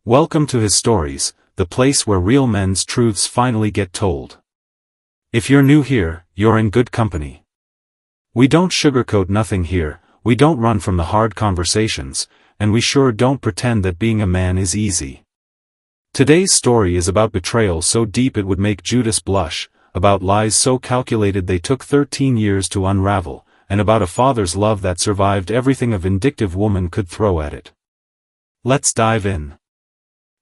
Welcome to His Stories, the place where real men's truths finally get told. If you're new here, you're in good company. We don't sugarcoat nothing here, we don't run from the hard conversations, and we sure don't pretend that being a man is easy. Today's story is about betrayal so deep it would make Judas blush, about lies so calculated they took 13 years to unravel, and about a father's love that survived everything a vindictive woman could throw at it. Let's dive in.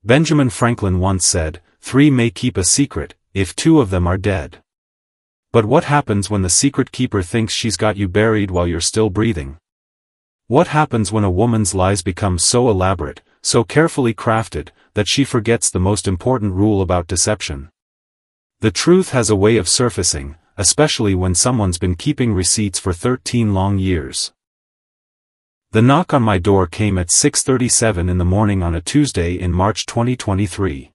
Benjamin Franklin once said, "3 may keep a secret, if 2 of them are dead." But what happens when the secret keeper thinks she's got you buried while you're still breathing? What happens when a woman's lies become so elaborate, so carefully crafted, that she forgets the most important rule about deception? The truth has a way of surfacing, especially when someone's been keeping receipts for 13 long years. The knock on my door came at 6:37 in the morning on a Tuesday in March 2023.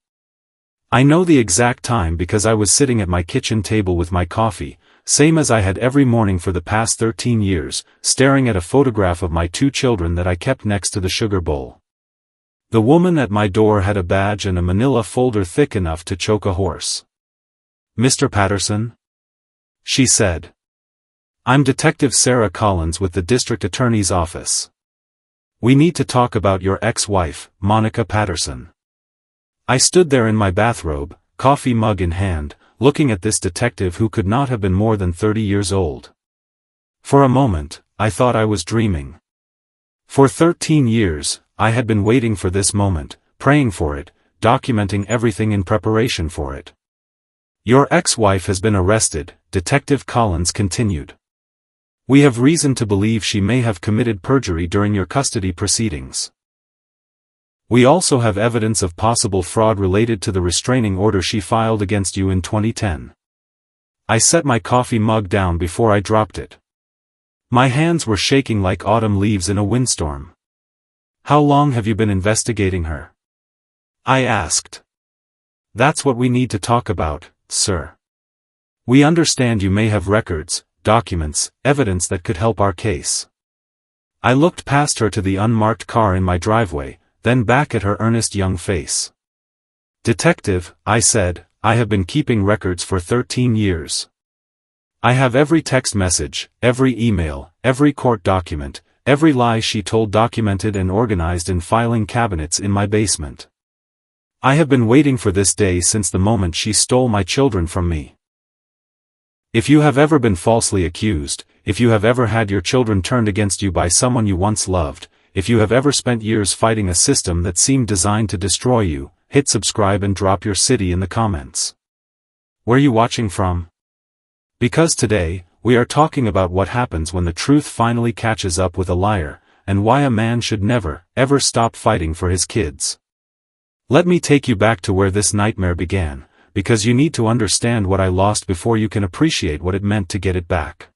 I know the exact time because I was sitting at my kitchen table with my coffee, same as I had every morning for the past 13 years, staring at a photograph of my 2 children that I kept next to the sugar bowl. The woman at my door had a badge and a manila folder thick enough to choke a horse. "Mr. Patterson?" she said. "I'm Detective Sarah Collins with the District Attorney's Office. We need to talk about your ex-wife, Monica Patterson." I stood there in my bathrobe, coffee mug in hand, looking at this detective who could not have been more than 30 years old. For a moment, I thought I was dreaming. For 13 years, I had been waiting for this moment, praying for it, documenting everything in preparation for it. "Your ex-wife has been arrested," Detective Collins continued. "We have reason to believe she may have committed perjury during your custody proceedings. We also have evidence of possible fraud related to the restraining order she filed against you in 2010. I set my coffee mug down before I dropped it. My hands were shaking like autumn leaves in a windstorm. "How long have you been investigating her?" I asked. "That's what we need to talk about, sir. We understand you may have records, documents, evidence that could help our case." I looked past her to the unmarked car in my driveway, then back at her earnest young face. "Detective," I said, "I have been keeping records for 13 years. I have every text message, every email, every court document, every lie she told documented and organized in filing cabinets in my basement. I have been waiting for this day since the moment she stole my children from me. If you have ever been falsely accused, if you have ever had your children turned against you by someone you once loved, if you have ever spent years fighting a system that seemed designed to destroy you, hit subscribe and drop your city in the comments. Where you watching from? Because today, we are talking about what happens when the truth finally catches up with a liar, and why a man should never, ever stop fighting for his kids. Let me take you back to where this nightmare began, because you need to understand what I lost before you can appreciate what it meant to get it back.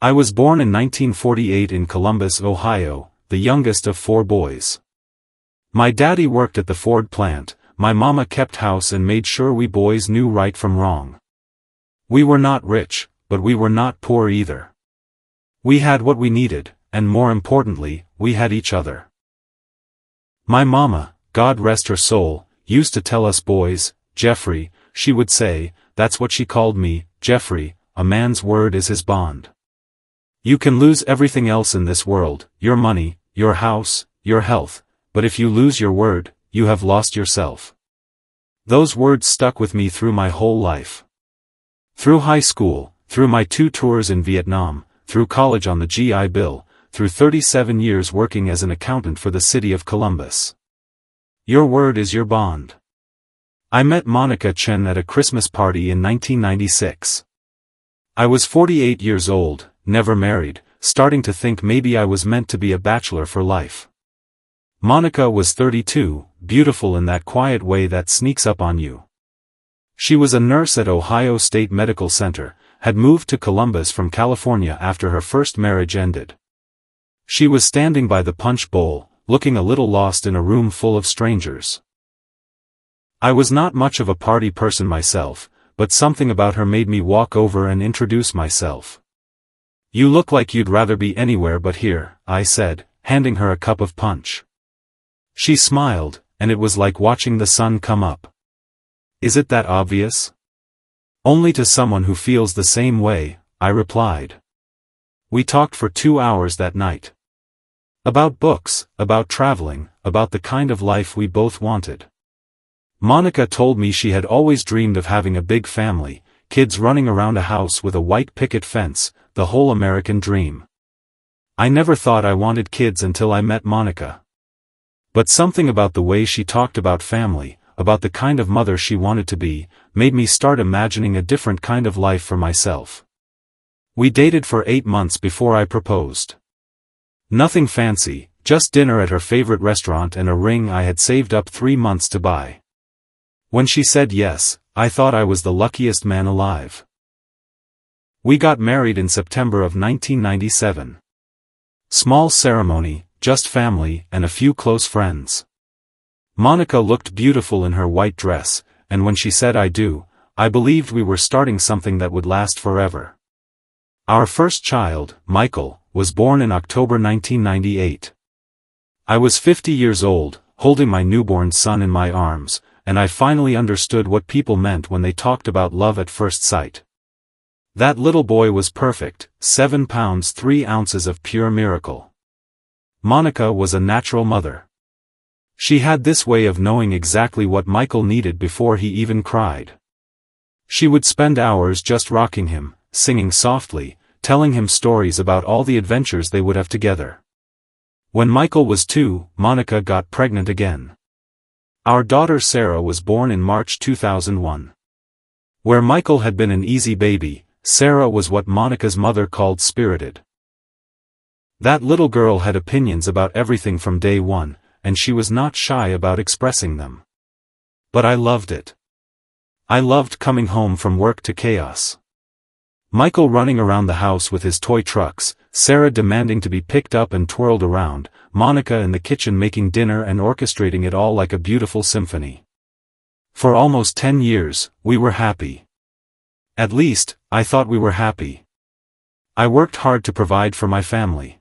I was born in 1948 in Columbus, Ohio, the youngest of 4 boys. My daddy worked at the Ford plant, my mama kept house and made sure we boys knew right from wrong. We were not rich, but we were not poor either. We had what we needed, and more importantly, we had each other. My mama, God rest her soul, used to tell us boys, "Jeffrey," she would say, that's what she called me, "Jeffrey, a man's word is his bond. You can lose everything else in this world, your money, your house, your health, but if you lose your word, you have lost yourself." Those words stuck with me through my whole life. Through high school, through my 2 tours in Vietnam, through college on the GI Bill, through 37 years working as an accountant for the city of Columbus. Your word is your bond. I met Monica Chen at a Christmas party in 1996. I was 48 years old, never married, starting to think maybe I was meant to be a bachelor for life. Monica was 32, beautiful in that quiet way that sneaks up on you. She was a nurse at Ohio State Medical Center, had moved to Columbus from California after her first marriage ended. She was standing by the punch bowl, looking a little lost in a room full of strangers. I was not much of a party person myself, but something about her made me walk over and introduce myself. "You look like you'd rather be anywhere but here," I said, handing her a cup of punch. She smiled, and it was like watching the sun come up. Is it that obvious? Only to someone who feels the same way, I replied. We talked for 2 hours that night. About books, about traveling, about the kind of life we both wanted. Monica told me she had always dreamed of having a big family, kids running around a house with a white picket fence, the whole American dream. I never thought I wanted kids until I met Monica. But something about the way she talked about family, about the kind of mother she wanted to be, made me start imagining a different kind of life for myself. We dated for 8 months before I proposed. Nothing fancy, just dinner at her favorite restaurant and a ring I had saved up 3 months to buy. When she said yes, I thought I was the luckiest man alive. We got married in September of 1997. Small ceremony, just family and a few close friends. Monica looked beautiful in her white dress, and when she said I do, I believed we were starting something that would last forever. Our first child, Michael, was born in October 1998. I was 50 years old, holding my newborn son in my arms, and I finally understood what people meant when they talked about love at first sight. That little boy was perfect, 7 pounds 3 ounces of pure miracle. Monica was a natural mother. She had this way of knowing exactly what Michael needed before he even cried. She would spend hours just rocking him, singing softly, telling him stories about all the adventures they would have together. When Michael was 2, Monica got pregnant again. Our daughter Sarah was born in March 2001. Where Michael had been an easy baby, Sarah was what Monica's mother called spirited. That little girl had opinions about everything from day one, and she was not shy about expressing them. But I loved it. I loved coming home from work to chaos. Michael running around the house with his toy trucks, Sarah demanding to be picked up and twirled around, Monica in the kitchen making dinner and orchestrating it all like a beautiful symphony. For almost 10 years, we were happy. At least, I thought we were happy. I worked hard to provide for my family.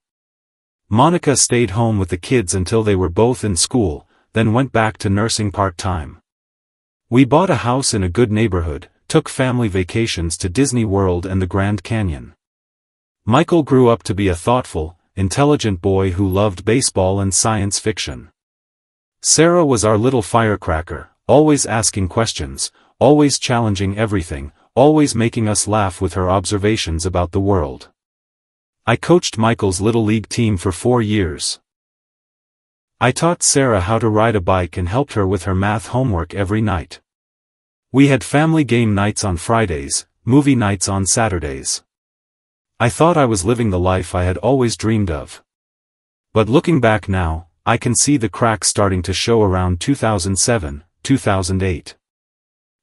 Monica stayed home with the kids until they were both in school, then went back to nursing part-time. We bought a house in a good neighborhood, took family vacations to Disney World and the Grand Canyon. Michael grew up to be a thoughtful, intelligent boy who loved baseball and science fiction. Sarah was our little firecracker, always asking questions, always challenging everything, always making us laugh with her observations about the world. I coached Michael's Little League team for 4 years. I taught Sarah how to ride a bike and helped her with her math homework every night. We had family game nights on Fridays, movie nights on Saturdays. I thought I was living the life I had always dreamed of. But looking back now, I can see the cracks starting to show around 2007, 2008.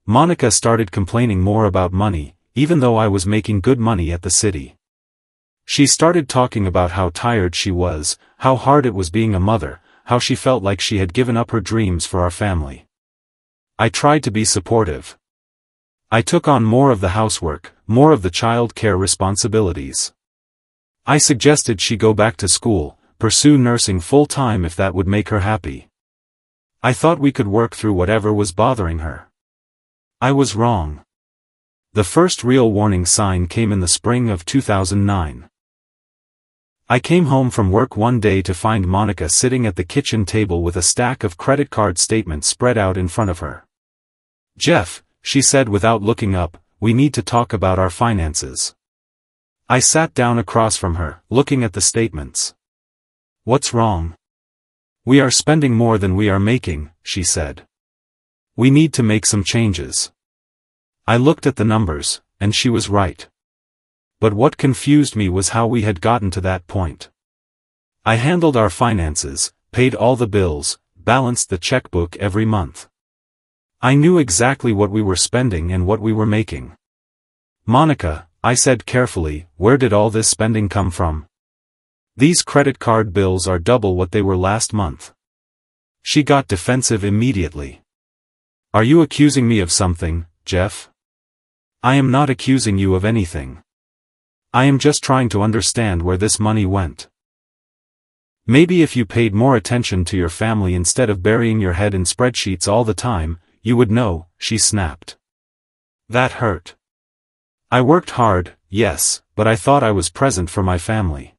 Monica started complaining more about money, even though I was making good money at the city. She started talking about how tired she was, how hard it was being a mother, how she felt like she had given up her dreams for our family. I tried to be supportive. I took on more of the housework, more of the child care responsibilities. I suggested she go back to school, pursue nursing full-time if that would make her happy. I thought we could work through whatever was bothering her. I was wrong. The first real warning sign came in the spring of 2009. I came home from work one day to find Monica sitting at the kitchen table with a stack of credit card statements spread out in front of her. "Jeff," she said without looking up, "we need to talk about our finances." I sat down across from her, looking at the statements. "What's wrong?" "We are spending more than we are making," she said. "We need to make some changes." I looked at the numbers, and she was right. But what confused me was how we had gotten to that point. I handled our finances, paid all the bills, balanced the checkbook every month. I knew exactly what we were spending and what we were making. "Monica," I said carefully, "where did all this spending come from? These credit card bills are double what they were last month." She got defensive immediately. "Are you accusing me of something, Jeff?" "I am not accusing you of anything. I am just trying to understand where this money went." Maybe if you paid more attention to your family instead of burying your head in spreadsheets all the time, you would know, she snapped. That hurt. I worked hard, yes, but I thought I was present for my family.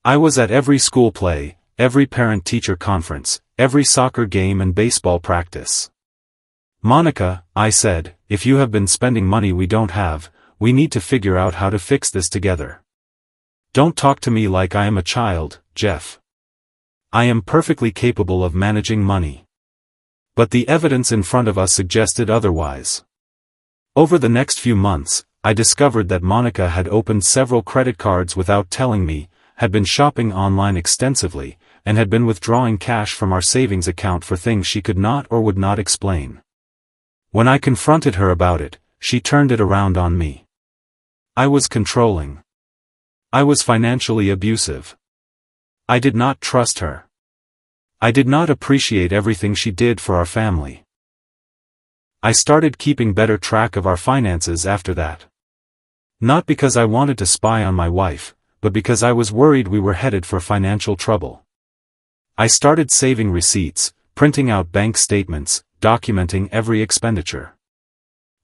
I was at every school play, every parent-teacher conference, every soccer game and baseball practice. Monica, I said, if you have been spending money we don't have, we need to figure out how to fix this together. Don't talk to me like I am a child, Jeff. I am perfectly capable of managing money. But the evidence in front of us suggested otherwise. Over the next few months, I discovered that Monica had opened several credit cards without telling me, had been shopping online extensively, and had been withdrawing cash from our savings account for things she could not or would not explain. When I confronted her about it, she turned it around on me. I was controlling. I was financially abusive. I did not trust her. I did not appreciate everything she did for our family. I started keeping better track of our finances after that. Not because I wanted to spy on my wife, but because I was worried we were headed for financial trouble. I started saving receipts, printing out bank statements, documenting every expenditure.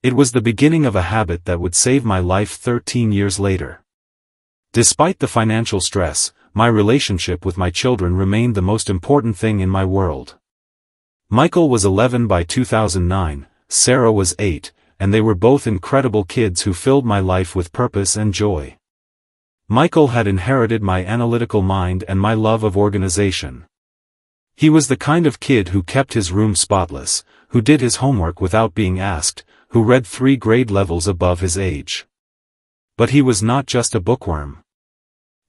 It was the beginning of a habit that would save my life 13 years later. Despite the financial stress, my relationship with my children remained the most important thing in my world. Michael was 11 by 2009, Sarah was 8, and they were both incredible kids who filled my life with purpose and joy. Michael had inherited my analytical mind and my love of organization. He was the kind of kid who kept his room spotless, who did his homework without being asked, who read 3 grade levels above his age. But he was not just a bookworm.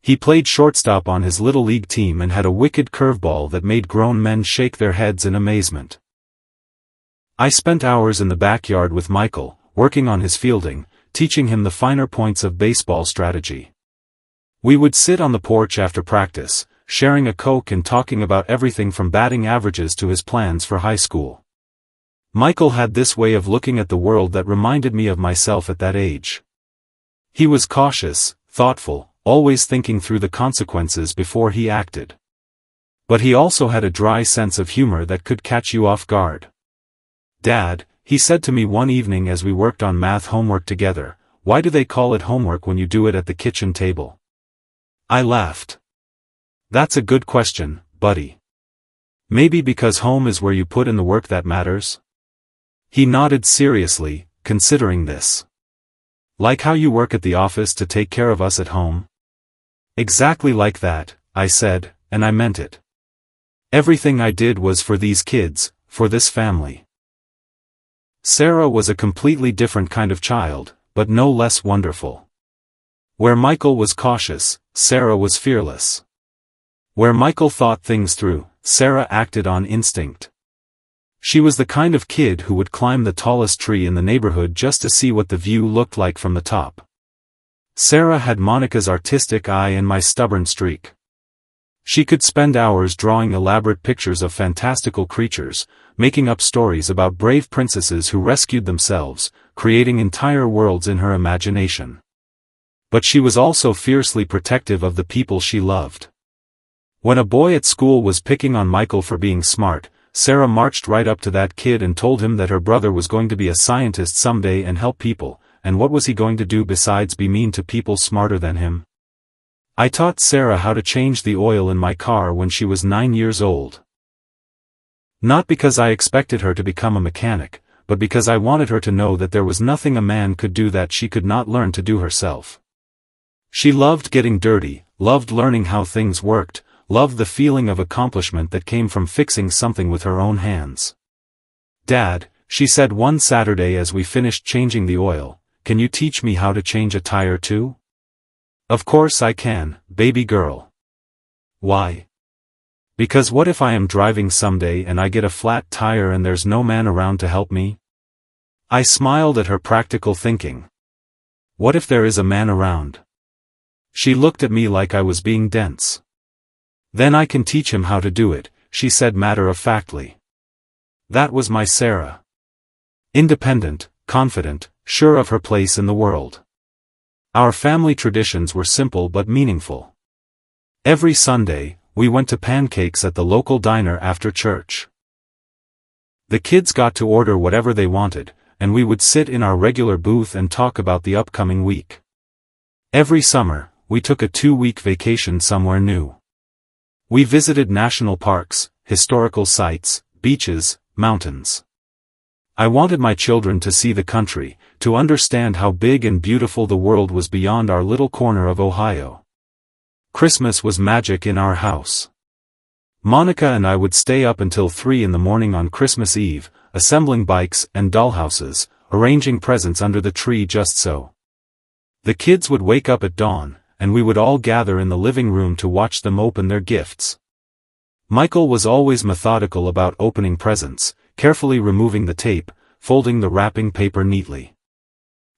He played shortstop on his little league team and had a wicked curveball that made grown men shake their heads in amazement. I spent hours in the backyard with Michael, working on his fielding, teaching him the finer points of baseball strategy. We would sit on the porch after practice, sharing a Coke and talking about everything from batting averages to his plans for high school. Michael had this way of looking at the world that reminded me of myself at that age. He was cautious, thoughtful, always thinking through the consequences before he acted. But he also had a dry sense of humor that could catch you off guard. Dad, he said to me one evening as we worked on math homework together, why do they call it homework when you do it at the kitchen table? I laughed. That's a good question, buddy. Maybe because home is where you put in the work that matters? He nodded seriously, considering this. Like how you work at the office to take care of us at home? Exactly like that, I said, and I meant it. Everything I did was for these kids, for this family. Sarah was a completely different kind of child, but no less wonderful. Where Michael was cautious, Sarah was fearless. Where Michael thought things through, Sarah acted on instinct. She was the kind of kid who would climb the tallest tree in the neighborhood just to see what the view looked like from the top. Sarah had Monica's artistic eye and my stubborn streak. She could spend hours drawing elaborate pictures of fantastical creatures, making up stories about brave princesses who rescued themselves, creating entire worlds in her imagination. But she was also fiercely protective of the people she loved. When a boy at school was picking on Michael for being smart, Sarah marched right up to that kid and told him that her brother was going to be a scientist someday and help people, and what was he going to do besides be mean to people smarter than him? I taught Sarah how to change the oil in my car when she was 9 years old. Not because I expected her to become a mechanic, but because I wanted her to know that there was nothing a man could do that she could not learn to do herself. She loved getting dirty, loved learning how things worked, loved the feeling of accomplishment that came from fixing something with her own hands. Dad, she said one Saturday as we finished changing the oil, can you teach me how to change a tire too? Of course I can, baby girl. Why? Because what if I am driving someday and I get a flat tire and there's no man around to help me? I smiled at her practical thinking. What if there is a man around? She looked at me like I was being dense. Then I can teach him how to do it, she said matter-of-factly. That was my Sarah. Independent, confident, sure of her place in the world. Our family traditions were simple but meaningful. Every Sunday, we went to pancakes at the local diner after church. The kids got to order whatever they wanted, and we would sit in our regular booth and talk about the upcoming week. Every summer, we took a 2-week vacation somewhere new. We visited national parks, historical sites, beaches, mountains. I wanted my children to see the country, to understand how big and beautiful the world was beyond our little corner of Ohio. Christmas was magic in our house. Monica and I would stay up until 3 in the morning on Christmas Eve, assembling bikes and dollhouses, arranging presents under the tree just so. The kids would wake up at dawn, and we would all gather in the living room to watch them open their gifts. Michael was always methodical about opening presents, carefully removing the tape, folding the wrapping paper neatly.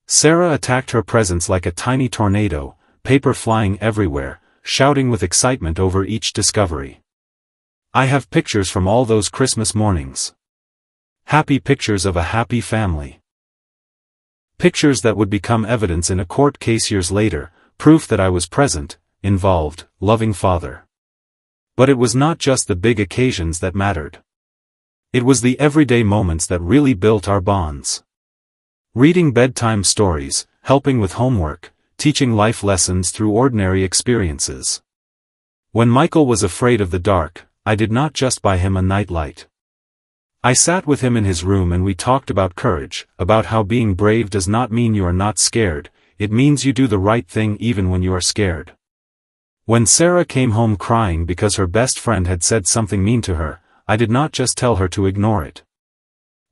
Sarah attacked her presents like a tiny tornado, paper flying everywhere, shouting with excitement over each discovery. I have pictures from all those Christmas mornings. Happy pictures of a happy family. Pictures that would become evidence in a court case years later, proof that I was present, involved, loving father. But it was not just the big occasions that mattered. It was the everyday moments that really built our bonds. Reading bedtime stories, helping with homework, teaching life lessons through ordinary experiences. When Michael was afraid of the dark, I did not just buy him a nightlight. I sat with him in his room and we talked about courage, about how being brave does not mean you are not scared, it means you do the right thing even when you are scared. When Sarah came home crying because her best friend had said something mean to her, I did not just tell her to ignore it.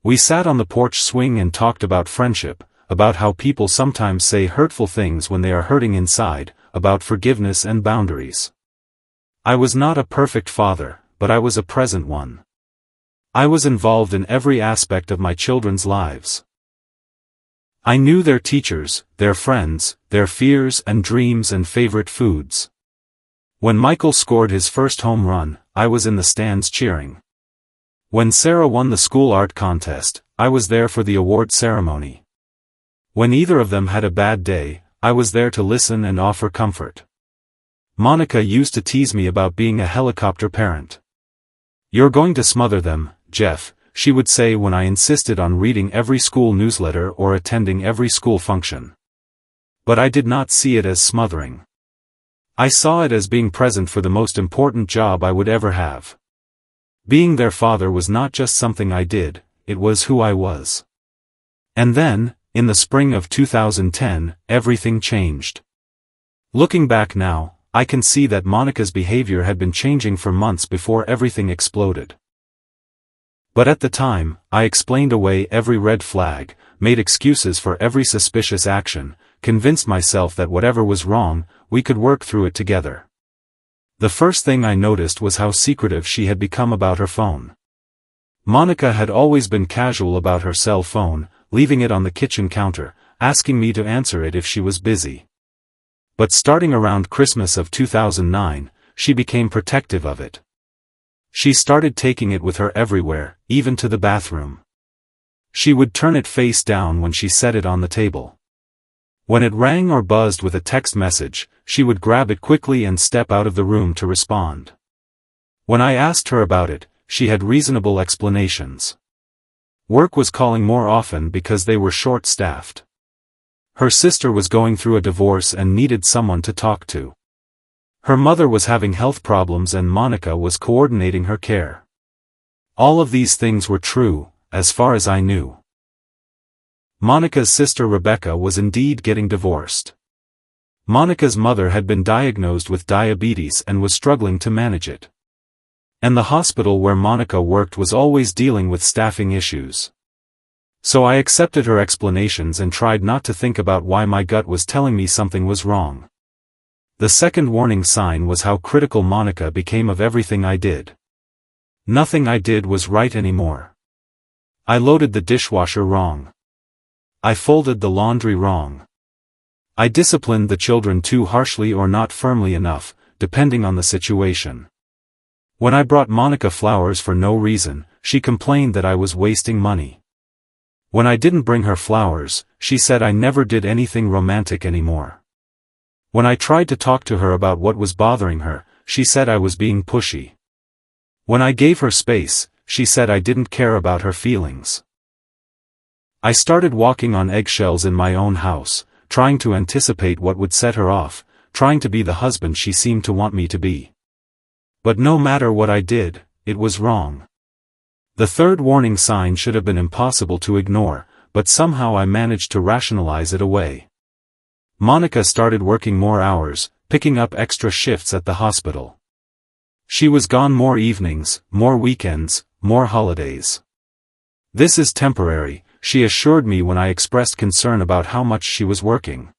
We sat on the porch swing and talked about friendship, about how people sometimes say hurtful things when they are hurting inside, about forgiveness and boundaries. I was not a perfect father, but I was a present one. I was involved in every aspect of my children's lives. I knew their teachers, their friends, their fears and dreams and favorite foods. When Michael scored his first home run, I was in the stands cheering. When Sarah won the school art contest, I was there for the award ceremony. When either of them had a bad day, I was there to listen and offer comfort. Monica used to tease me about being a helicopter parent. "You're going to smother them, Jeff," she would say when I insisted on reading every school newsletter or attending every school function. But I did not see it as smothering. I saw it as being present for the most important job I would ever have. Being their father was not just something I did, it was who I was. And then, in the spring of 2010, everything changed. Looking back now, I can see that Monica's behavior had been changing for months before everything exploded. But at the time, I explained away every red flag, made excuses for every suspicious action, convinced myself that whatever was wrong, we could work through it together. The first thing I noticed was how secretive she had become about her phone. Monica had always been casual about her cell phone, leaving it on the kitchen counter, asking me to answer it if she was busy. But starting around Christmas of 2009, she became protective of it. She started taking it with her everywhere, even to the bathroom. She would turn it face down when she set it on the table. When it rang or buzzed with a text message, she would grab it quickly and step out of the room to respond. When I asked her about it, she had reasonable explanations. Work was calling more often because they were short-staffed. Her sister was going through a divorce and needed someone to talk to. Her mother was having health problems and Monica was coordinating her care. All of these things were true, as far as I knew. Monica's sister Rebecca was indeed getting divorced. Monica's mother had been diagnosed with diabetes and was struggling to manage it. And the hospital where Monica worked was always dealing with staffing issues. So I accepted her explanations and tried not to think about why my gut was telling me something was wrong. The second warning sign was how critical Monica became of everything I did. Nothing I did was right anymore. I loaded the dishwasher wrong. I folded the laundry wrong. I disciplined the children too harshly or not firmly enough, depending on the situation. When I brought Monica flowers for no reason, she complained that I was wasting money. When I didn't bring her flowers, she said I never did anything romantic anymore. When I tried to talk to her about what was bothering her, she said I was being pushy. When I gave her space, she said I didn't care about her feelings. I started walking on eggshells in my own house, trying to anticipate what would set her off, trying to be the husband she seemed to want me to be. But no matter what I did, it was wrong. The third warning sign should have been impossible to ignore, but somehow I managed to rationalize it away. Monica started working more hours, picking up extra shifts at the hospital. She was gone more evenings, more weekends, more holidays. This is temporary, she assured me when I expressed concern about how much she was working.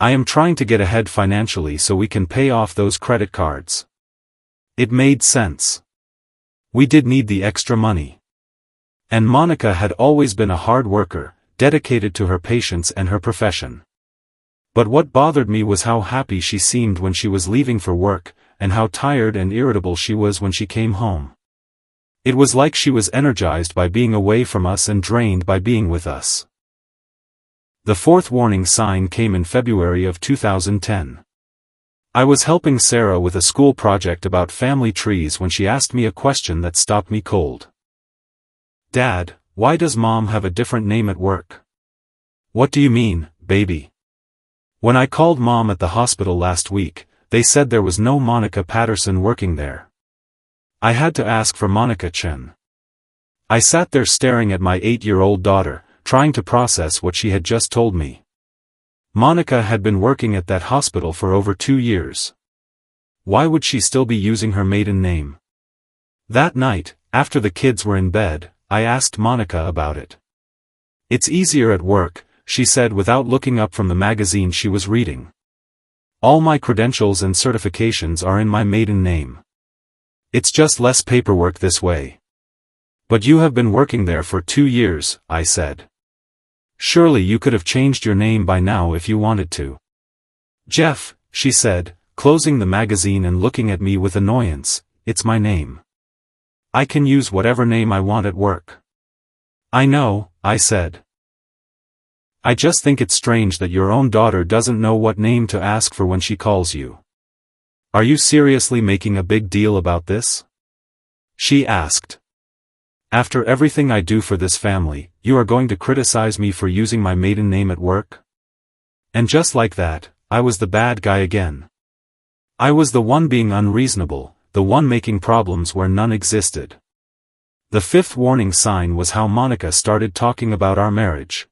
I am trying to get ahead financially so we can pay off those credit cards. It made sense. We did need the extra money. And Monica had always been a hard worker, dedicated to her patients and her profession. But what bothered me was how happy she seemed when she was leaving for work, and how tired and irritable she was when she came home. It was like she was energized by being away from us and drained by being with us. The fourth warning sign came in February of 2010. I was helping Sarah with a school project about family trees when she asked me a question that stopped me cold. "Dad, why does Mom have a different name at work?" "What do you mean, baby?" "When I called Mom at the hospital last week, they said there was no Monica Patterson working there. I had to ask for Monica Chen." I sat there staring at my 8-year-old daughter, trying to process what she had just told me. Monica had been working at that hospital for over 2 years. Why would she still be using her maiden name? That night, after the kids were in bed, I asked Monica about it. "It's easier at work," she said without looking up from the magazine she was reading. "All my credentials and certifications are in my maiden name. It's just less paperwork this way." "But you have been working there for 2 years," I said. "Surely you could have changed your name by now if you wanted to." "Jeff," she said, closing the magazine and looking at me with annoyance, "it's my name. I can use whatever name I want at work." "I know," I said. "I just think it's strange that your own daughter doesn't know what name to ask for when she calls you." "Are you seriously making a big deal about this?" she asked. "After everything I do for this family, you are going to criticize me for using my maiden name at work?" And just like that, I was the bad guy again. I was the one being unreasonable, the one making problems where none existed. The fifth warning sign was how Monica started talking about our marriage.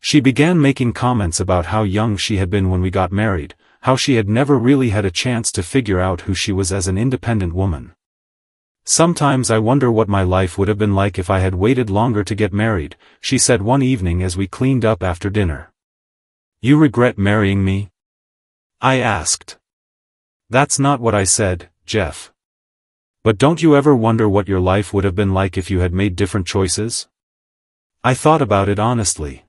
She began making comments about how young she had been when we got married, how she had never really had a chance to figure out who she was as an independent woman. "Sometimes I wonder what my life would have been like if I had waited longer to get married," she said one evening as we cleaned up after dinner. "You regret marrying me?" I asked. "That's not what I said, Jeff. But don't you ever wonder what your life would have been like if you had made different choices?" I thought about it honestly.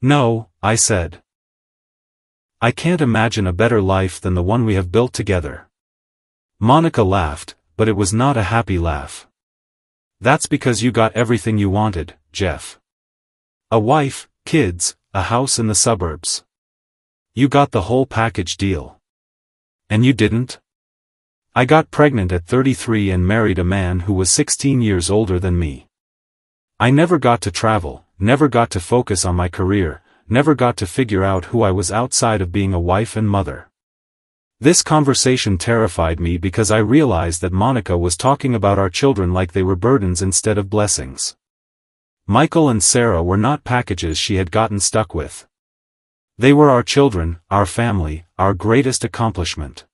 "No," I said. "I can't imagine a better life than the one we have built together." Monica laughed, but it was not a happy laugh. "That's because you got everything you wanted, Jeff. A wife, kids, a house in the suburbs. You got the whole package deal. And you didn't? I got pregnant at 33 and married a man who was 16 years older than me. I never got to travel, never got to focus on my career, never got to figure out who I was outside of being a wife and mother." This conversation terrified me because I realized that Monica was talking about our children like they were burdens instead of blessings. Michael and Sarah were not packages she had gotten stuck with. They were our children, our family, our greatest accomplishment.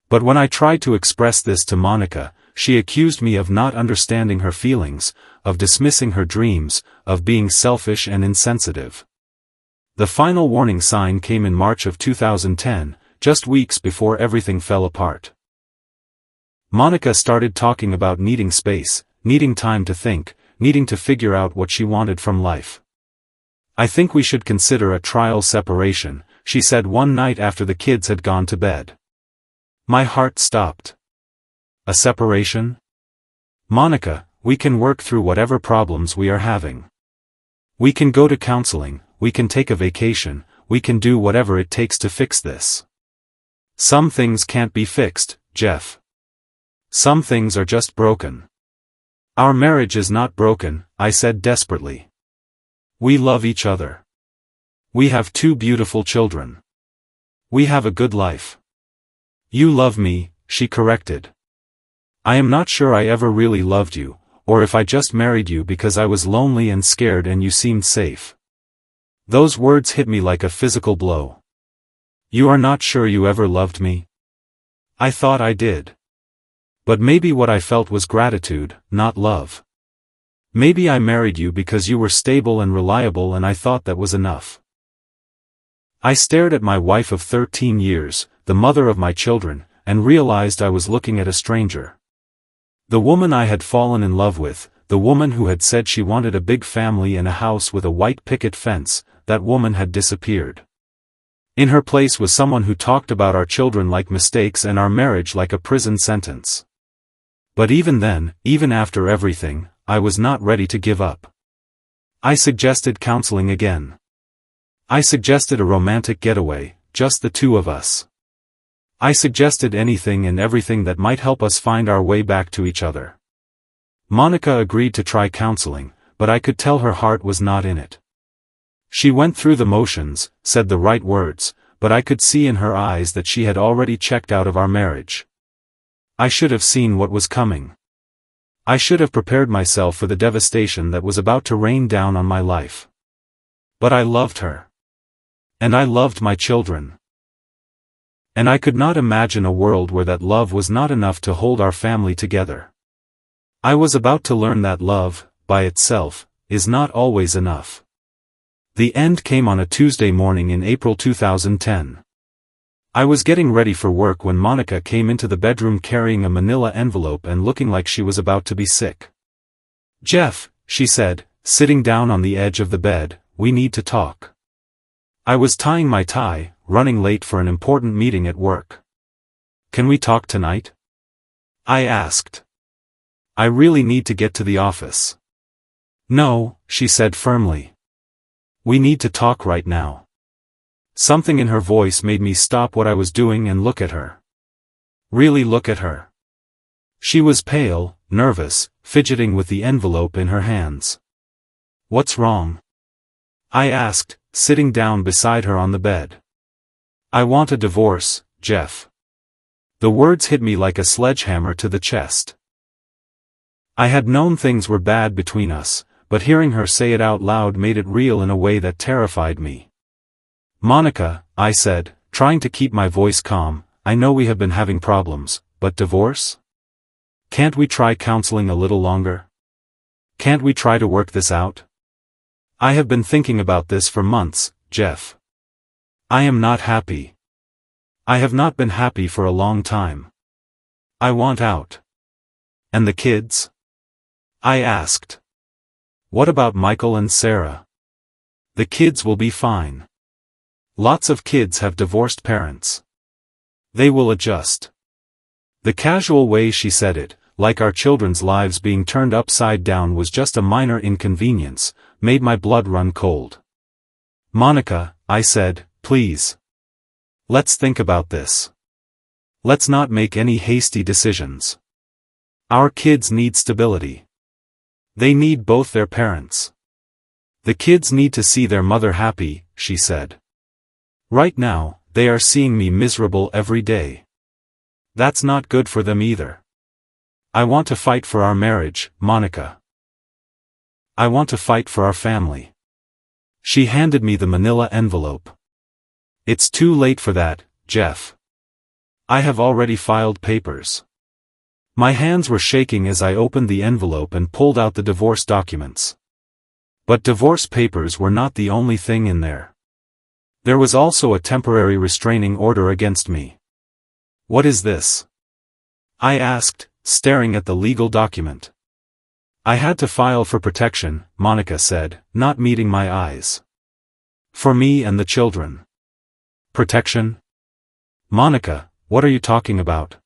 But when I tried to express this to Monica, she accused me of not understanding her feelings, of dismissing her dreams, of being selfish and insensitive. The final warning sign came in March of 2010, just weeks before everything fell apart. Monica started talking about needing space, needing time to think, needing to figure out what she wanted from life. "I think we should consider a trial separation," she said one night after the kids had gone to bed. My heart stopped. "A separation? Monica, we can work through whatever problems we are having. We can go to counseling, we can take a vacation, we can do whatever it takes to fix this. Some things can't be fixed, Jeff. Some things are just broken. Our marriage is not broken, I said desperately. We love each other. We have 2 beautiful children. We have a good life. You love me, she corrected. I am not sure I ever really loved you, or if I just married you because I was lonely and scared and you seemed safe. Those words hit me like a physical blow. You are not sure you ever loved me? I thought I did. But maybe what I felt was gratitude, not love. Maybe I married you because you were stable and reliable and I thought that was enough. I stared at my wife of 13 years, the mother of my children, and realized I was looking at a stranger. The woman I had fallen in love with, the woman who had said she wanted a big family and a house with a white picket fence, that woman had disappeared. In her place was someone who talked about our children like mistakes and our marriage like a prison sentence. But even then, even after everything, I was not ready to give up. I suggested counseling again. I suggested a romantic getaway, just the 2 of us. I suggested anything and everything that might help us find our way back to each other. Monica agreed to try counseling, but I could tell her heart was not in it. She went through the motions, said the right words, but I could see in her eyes that she had already checked out of our marriage. I should have seen what was coming. I should have prepared myself for the devastation that was about to rain down on my life. But I loved her. And I loved my children. And I could not imagine a world where that love was not enough to hold our family together. I was about to learn that love, by itself, is not always enough. The end came on a Tuesday morning in April 2010. I was getting ready for work when Monica came into the bedroom carrying a manila envelope and looking like she was about to be sick. Jeff, she said, sitting down on the edge of the bed, we need to talk. I was tying my tie, running late for an important meeting at work. Can we talk tonight? I asked. I really need to get to the office. No, she said firmly. We need to talk right now. Something in her voice made me stop what I was doing and look at her. Really look at her. She was pale, nervous, fidgeting with the envelope in her hands. What's wrong? I asked, sitting down beside her on the bed. I want a divorce, Jeff. The words hit me like a sledgehammer to the chest. I had known things were bad between us, but hearing her say it out loud made it real in a way that terrified me. Monica, I said, trying to keep my voice calm, I know we have been having problems, but divorce? Can't we try counseling a little longer? Can't we try to work this out? I have been thinking about this for months, Jeff. I am not happy. I have not been happy for a long time. I want out. And the kids? I asked. What about Michael and Sarah? The kids will be fine. Lots of kids have divorced parents. They will adjust. The casual way she said it, like our children's lives being turned upside down was just a minor inconvenience, made my blood run cold. Monica, I said, please. Let's think about this. Let's not make any hasty decisions. Our kids need stability. They need both their parents. The kids need to see their mother happy, she said. Right now, they are seeing me miserable every day. That's not good for them either. I want to fight for our marriage, Monica. I want to fight for our family. She handed me the manila envelope. It's too late for that, Jeff. I have already filed papers. My hands were shaking as I opened the envelope and pulled out the divorce documents. But divorce papers were not the only thing in there. There was also a temporary restraining order against me. What is this? I asked, staring at the legal document. I had to file for protection, Monica said, not meeting my eyes. For me and the children. Protection? Monica, what are you talking about?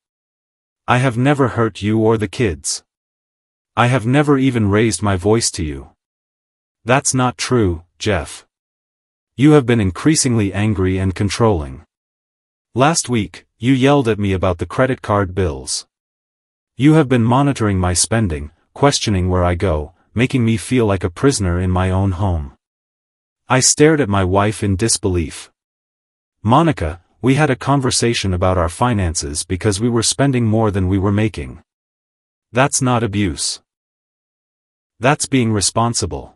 I have never hurt you or the kids. I have never even raised my voice to you. That's not true, Jeff. You have been increasingly angry and controlling. Last week, You yelled at me about the credit card bills. You have been monitoring my spending, questioning where I go, making me feel like a prisoner in my own home. I stared at my wife in disbelief. Monica, we had a conversation about our finances because we were spending more than we were making. That's not abuse. That's being responsible.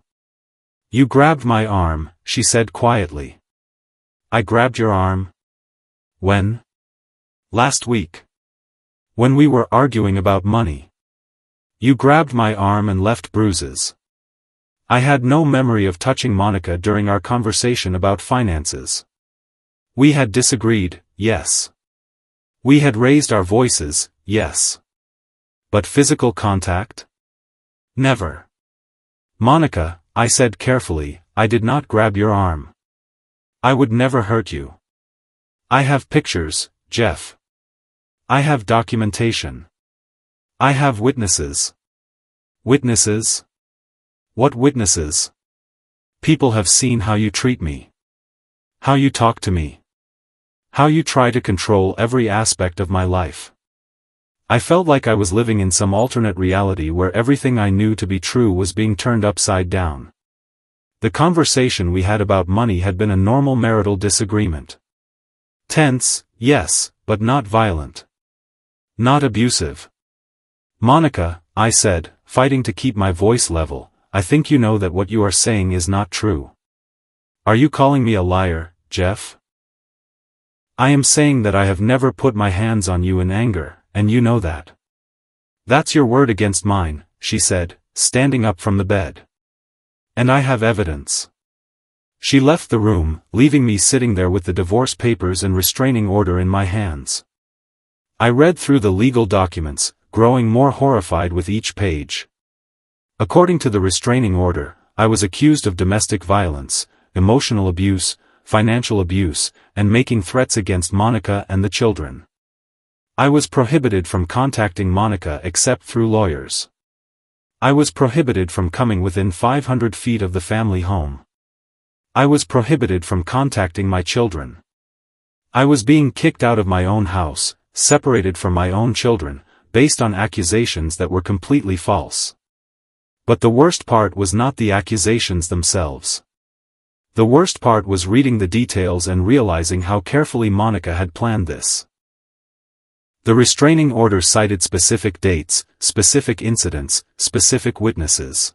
You grabbed my arm, she said quietly. I grabbed your arm? When? Last week. When we were arguing about money. You grabbed my arm and left bruises. I had no memory of touching Monica during our conversation about finances. We had disagreed, yes. We had raised our voices, yes. But physical contact? Never. Monica, I said carefully, I did not grab your arm. I would never hurt you. I have pictures, Jeff. I have documentation. I have witnesses. Witnesses? What witnesses? People have seen how you treat me. How you talk to me. How you try to control every aspect of my life. I felt like I was living in some alternate reality where everything I knew to be true was being turned upside down. The conversation we had about money had been a normal marital disagreement. Tense, yes, but not violent. Not abusive. Monica, I said, fighting to keep my voice level, I think you know that what you are saying is not true. Are you calling me a liar, Jeff? I am saying that I have never put my hands on you in anger, and you know that. That's your word against mine, she said, standing up from the bed. And I have evidence. She left the room, leaving me sitting there with the divorce papers and restraining order in my hands. I read through the legal documents, growing more horrified with each page. According to the restraining order, I was accused of domestic violence, emotional abuse, financial abuse, and making threats against Monica and the children. I was prohibited from contacting Monica except through lawyers. I was prohibited from coming within 500 feet of the family home. I was prohibited from contacting my children. I was being kicked out of my own house, separated from my own children, based on accusations that were completely false. But the worst part was not the accusations themselves. The worst part was reading the details and realizing how carefully Monica had planned this. The restraining order cited specific dates, specific incidents, specific witnesses.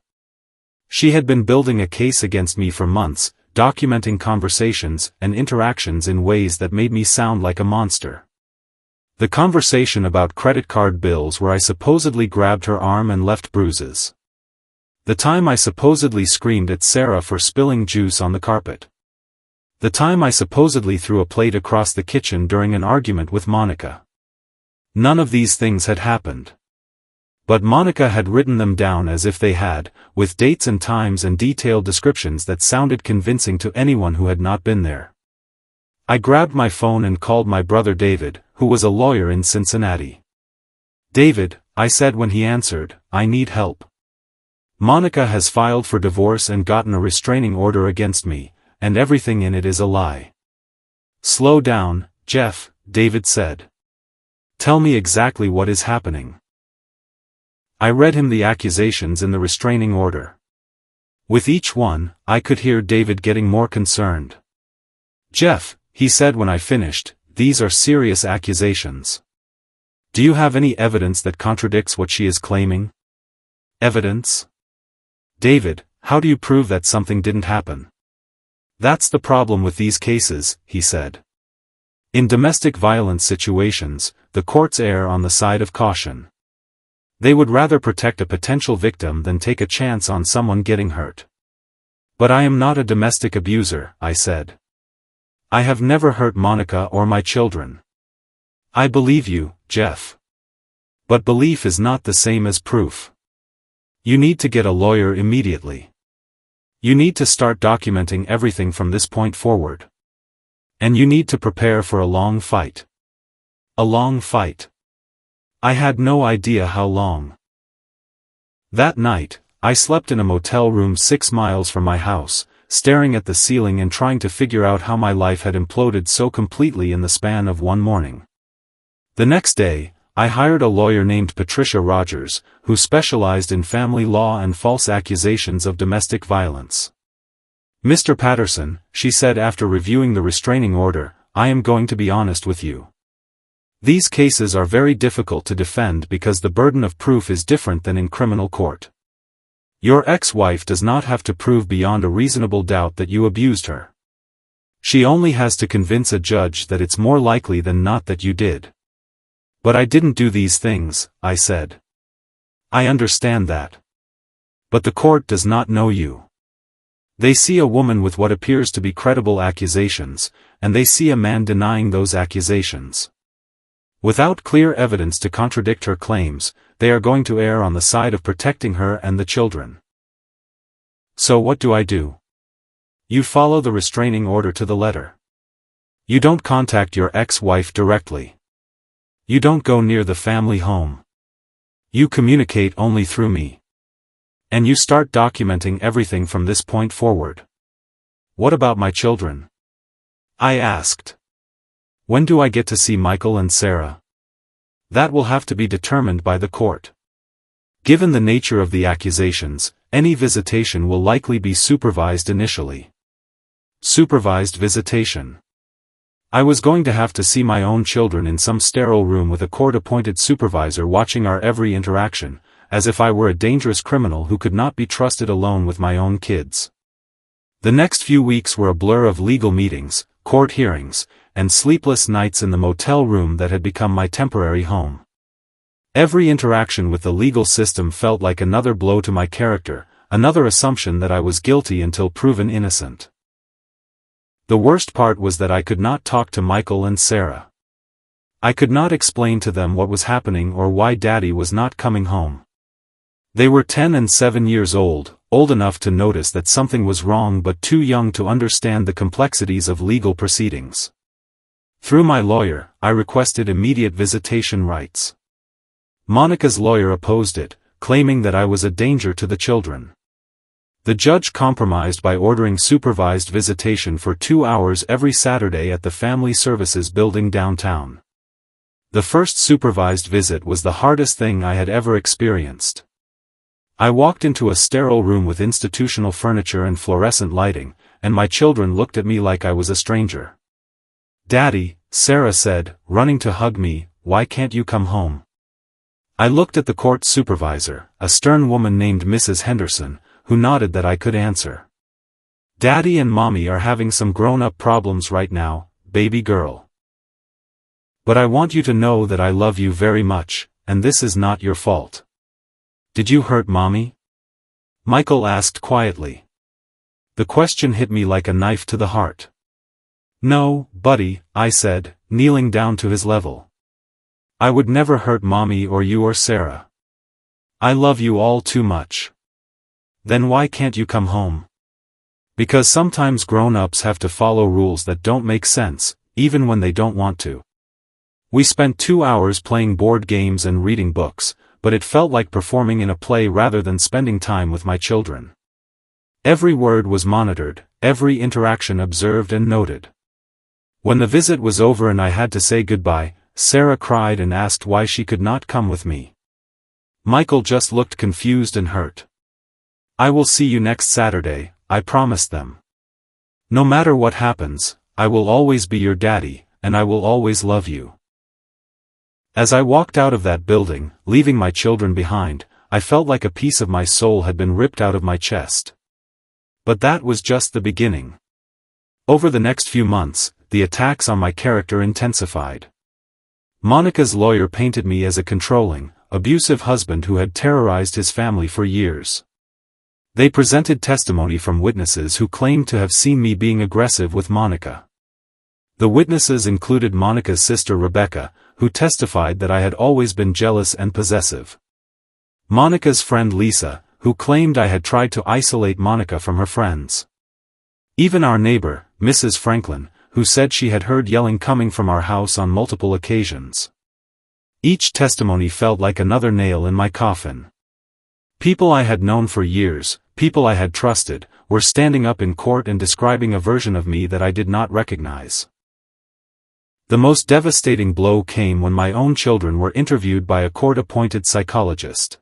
She had been building a case against me for months, documenting conversations and interactions in ways that made me sound like a monster. The conversation about credit card bills where I supposedly grabbed her arm and left bruises. The time I supposedly screamed at Sarah for spilling juice on the carpet. The time I supposedly threw a plate across the kitchen during an argument with Monica. None of these things had happened. But Monica had written them down as if they had, with dates and times and detailed descriptions that sounded convincing to anyone who had not been there. I grabbed my phone and called my brother David, who was a lawyer in Cincinnati. David, I said when he answered, I need help. Monica has filed for divorce and gotten a restraining order against me, and everything in it is a lie. Slow down, Jeff, David said. Tell me exactly what is happening. I read him the accusations in the restraining order. With each one, I could hear David getting more concerned. Jeff, he said when I finished, these are serious accusations. Do you have any evidence that contradicts what she is claiming? Evidence? David, how do you prove that something didn't happen? That's the problem with these cases, he said. In domestic violence situations, the courts err on the side of caution. They would rather protect a potential victim than take a chance on someone getting hurt. But I am not a domestic abuser, I said. I have never hurt Monica or my children. I believe you, Jeff. But belief is not the same as proof. You need to get a lawyer immediately. You need to start documenting everything from this point forward. And you need to prepare for a long fight. A long fight. I had no idea how long. That night, I slept in a motel room 6 miles from my house, staring at the ceiling and trying to figure out how my life had imploded so completely in the span of one morning. The next day, I hired a lawyer named Patricia Rogers, who specialized in family law and false accusations of domestic violence. "Mr. Patterson," she said after reviewing the restraining order, "I am going to be honest with you. These cases are very difficult to defend because the burden of proof is different than in criminal court. Your ex-wife does not have to prove beyond a reasonable doubt that you abused her. She only has to convince a judge that it's more likely than not that you did." "But I didn't do these things," I said. "I understand that. But the court does not know you. They see a woman with what appears to be credible accusations, and they see a man denying those accusations. Without clear evidence to contradict her claims, they are going to err on the side of protecting her and the children. So what do I do? You follow the restraining order to the letter. You don't contact your ex-wife directly. You don't go near the family home. You communicate only through me. And you start documenting everything from this point forward." "What about my children?" I asked. "When do I get to see Michael and Sarah?" "That will have to be determined by the court. Given the nature of the accusations, any visitation will likely be supervised initially." Supervised visitation. I was going to have to see my own children in some sterile room with a court-appointed supervisor watching our every interaction, as if I were a dangerous criminal who could not be trusted alone with my own kids. The next few weeks were a blur of legal meetings, court hearings, and sleepless nights in the motel room that had become my temporary home. Every interaction with the legal system felt like another blow to my character, another assumption that I was guilty until proven innocent. The worst part was that I could not talk to Michael and Sarah. I could not explain to them what was happening or why Daddy was not coming home. They were 10 and 7 years old enough to notice that something was wrong but too young to understand the complexities of legal proceedings. Through my lawyer, I requested immediate visitation rights. Monica's lawyer opposed it, claiming that I was a danger to the children. The judge compromised by ordering supervised visitation for 2 hours every Saturday at the Family Services building downtown. The first supervised visit was the hardest thing I had ever experienced. I walked into a sterile room with institutional furniture and fluorescent lighting, and my children looked at me like I was a stranger. "Daddy," Sarah said, running to hug me, "why can't you come home?" I looked at the court supervisor, a stern woman named Mrs. Henderson, who nodded that I could answer. "Daddy and Mommy are having some grown-up problems right now, baby girl. But I want you to know that I love you very much, and this is not your fault." "Did you hurt Mommy?" Michael asked quietly. The question hit me like a knife to the heart. "No, buddy," I said, kneeling down to his level. "I would never hurt Mommy or you or Sarah. I love you all too much." "Then why can't you come home?" "Because sometimes grown-ups have to follow rules that don't make sense, even when they don't want to." We spent 2 hours playing board games and reading books, but it felt like performing in a play rather than spending time with my children. Every word was monitored, every interaction observed and noted. When the visit was over and I had to say goodbye, Sarah cried and asked why she could not come with me. Michael just looked confused and hurt. "I will see you next Saturday," I promised them. "No matter what happens, I will always be your daddy, and I will always love you." As I walked out of that building, leaving my children behind, I felt like a piece of my soul had been ripped out of my chest. But that was just the beginning. Over the next few months, the attacks on my character intensified. Monica's lawyer painted me as a controlling, abusive husband who had terrorized his family for years. They presented testimony from witnesses who claimed to have seen me being aggressive with Monica. The witnesses included Monica's sister Rebecca, who testified that I had always been jealous and possessive. Monica's friend Lisa, who claimed I had tried to isolate Monica from her friends. Even our neighbor, Mrs. Franklin, who said she had heard yelling coming from our house on multiple occasions. Each testimony felt like another nail in my coffin. People I had known for years, people I had trusted, were standing up in court and describing a version of me that I did not recognize. The most devastating blow came when my own children were interviewed by a court-appointed psychologist.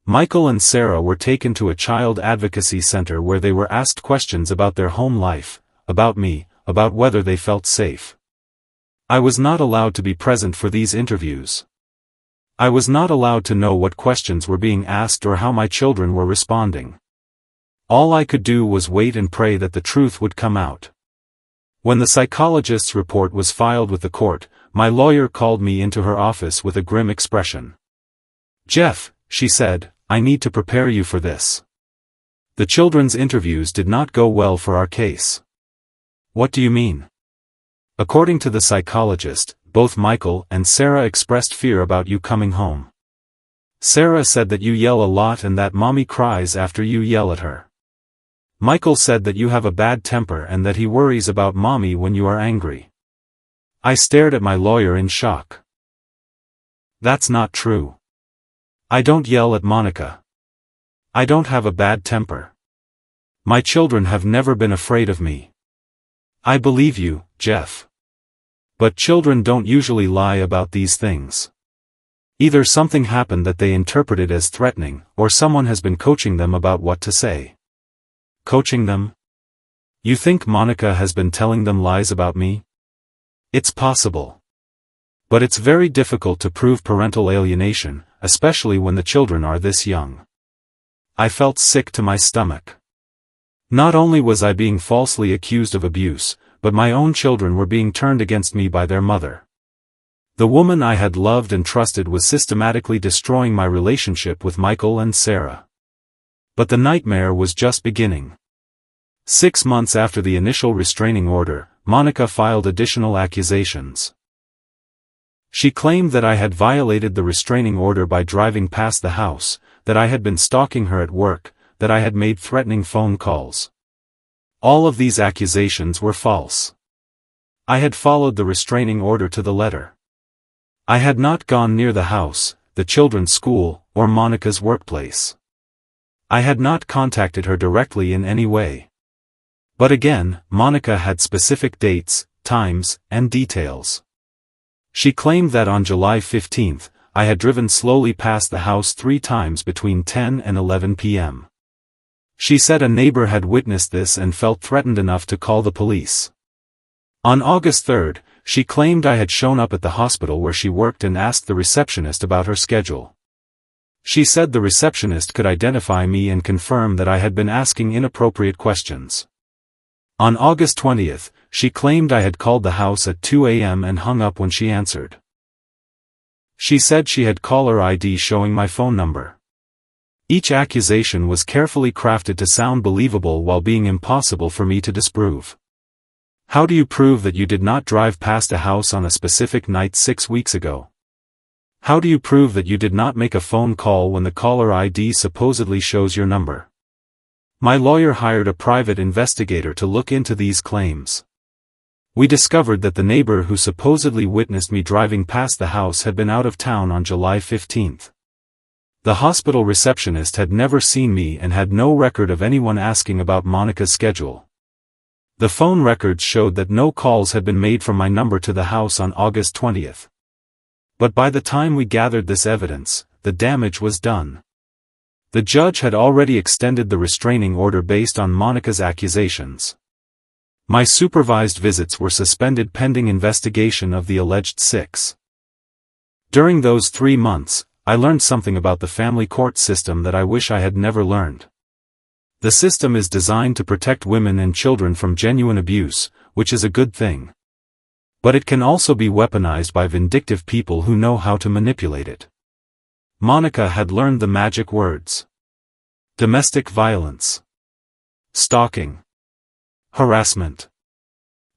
Michael and Sarah were taken to a child advocacy center where they were asked questions about their home life, about me, about whether they felt safe. I was not allowed to be present for these interviews. I was not allowed to know what questions were being asked or how my children were responding. All I could do was wait and pray that the truth would come out. When the psychologist's report was filed with the court, my lawyer called me into her office with a grim expression. "Jeff," she said, "I need to prepare you for this. The children's interviews did not go well for our case." "What do you mean?" "According to the psychologist, both Michael and Sarah expressed fear about you coming home. Sarah said that you yell a lot and that mommy cries after you yell at her. Michael said that you have a bad temper and that he worries about mommy when you are angry." I stared at my lawyer in shock. "That's not true. I don't yell at Monica. I don't have a bad temper. My children have never been afraid of me." "I believe you, Jeff. But children don't usually lie about these things. Either something happened that they interpreted as threatening, or someone has been coaching them about what to say." "Coaching them? You think Monica has been telling them lies about me?" "It's possible. But it's very difficult to prove parental alienation, especially when the children are this young." I felt sick to my stomach. Not only was I being falsely accused of abuse, but my own children were being turned against me by their mother. The woman I had loved and trusted was systematically destroying my relationship with Michael and Sarah. But the nightmare was just beginning. 6 months after the initial restraining order, Monica filed additional accusations. She claimed that I had violated the restraining order by driving past the house, that I had been stalking her at work, that I had made threatening phone calls. All of these accusations were false. I had followed the restraining order to the letter. I had not gone near the house, the children's school, or Monica's workplace. I had not contacted her directly in any way. But again, Monica had specific dates, times, and details. She claimed that on July 15th, I had driven slowly past the house 3 times between 10 and 11 p.m. She said a neighbor had witnessed this and felt threatened enough to call the police. On August 3rd, she claimed I had shown up at the hospital where she worked and asked the receptionist about her schedule. She said the receptionist could identify me and confirm that I had been asking inappropriate questions. On August 20th, she claimed I had called the house at 2 a.m. and hung up when she answered. She said she had caller ID showing my phone number. Each accusation was carefully crafted to sound believable while being impossible for me to disprove. How do you prove that you did not drive past a house on a specific night 6 weeks ago? How do you prove that you did not make a phone call when the caller ID supposedly shows your number? My lawyer hired a private investigator to look into these claims. We discovered that the neighbor who supposedly witnessed me driving past the house had been out of town on July 15th. The hospital receptionist had never seen me and had no record of anyone asking about Monica's schedule. The phone records showed that no calls had been made from my number to the house on August 20th. But by the time we gathered this evidence, the damage was done. The judge had already extended the restraining order based on Monica's accusations. My supervised visits were suspended pending investigation of the alleged 6. During those 3 months, I learned something about the family court system that I wish I had never learned. The system is designed to protect women and children from genuine abuse, which is a good thing. But it can also be weaponized by vindictive people who know how to manipulate it. Monica had learned the magic words: domestic violence, stalking, harassment,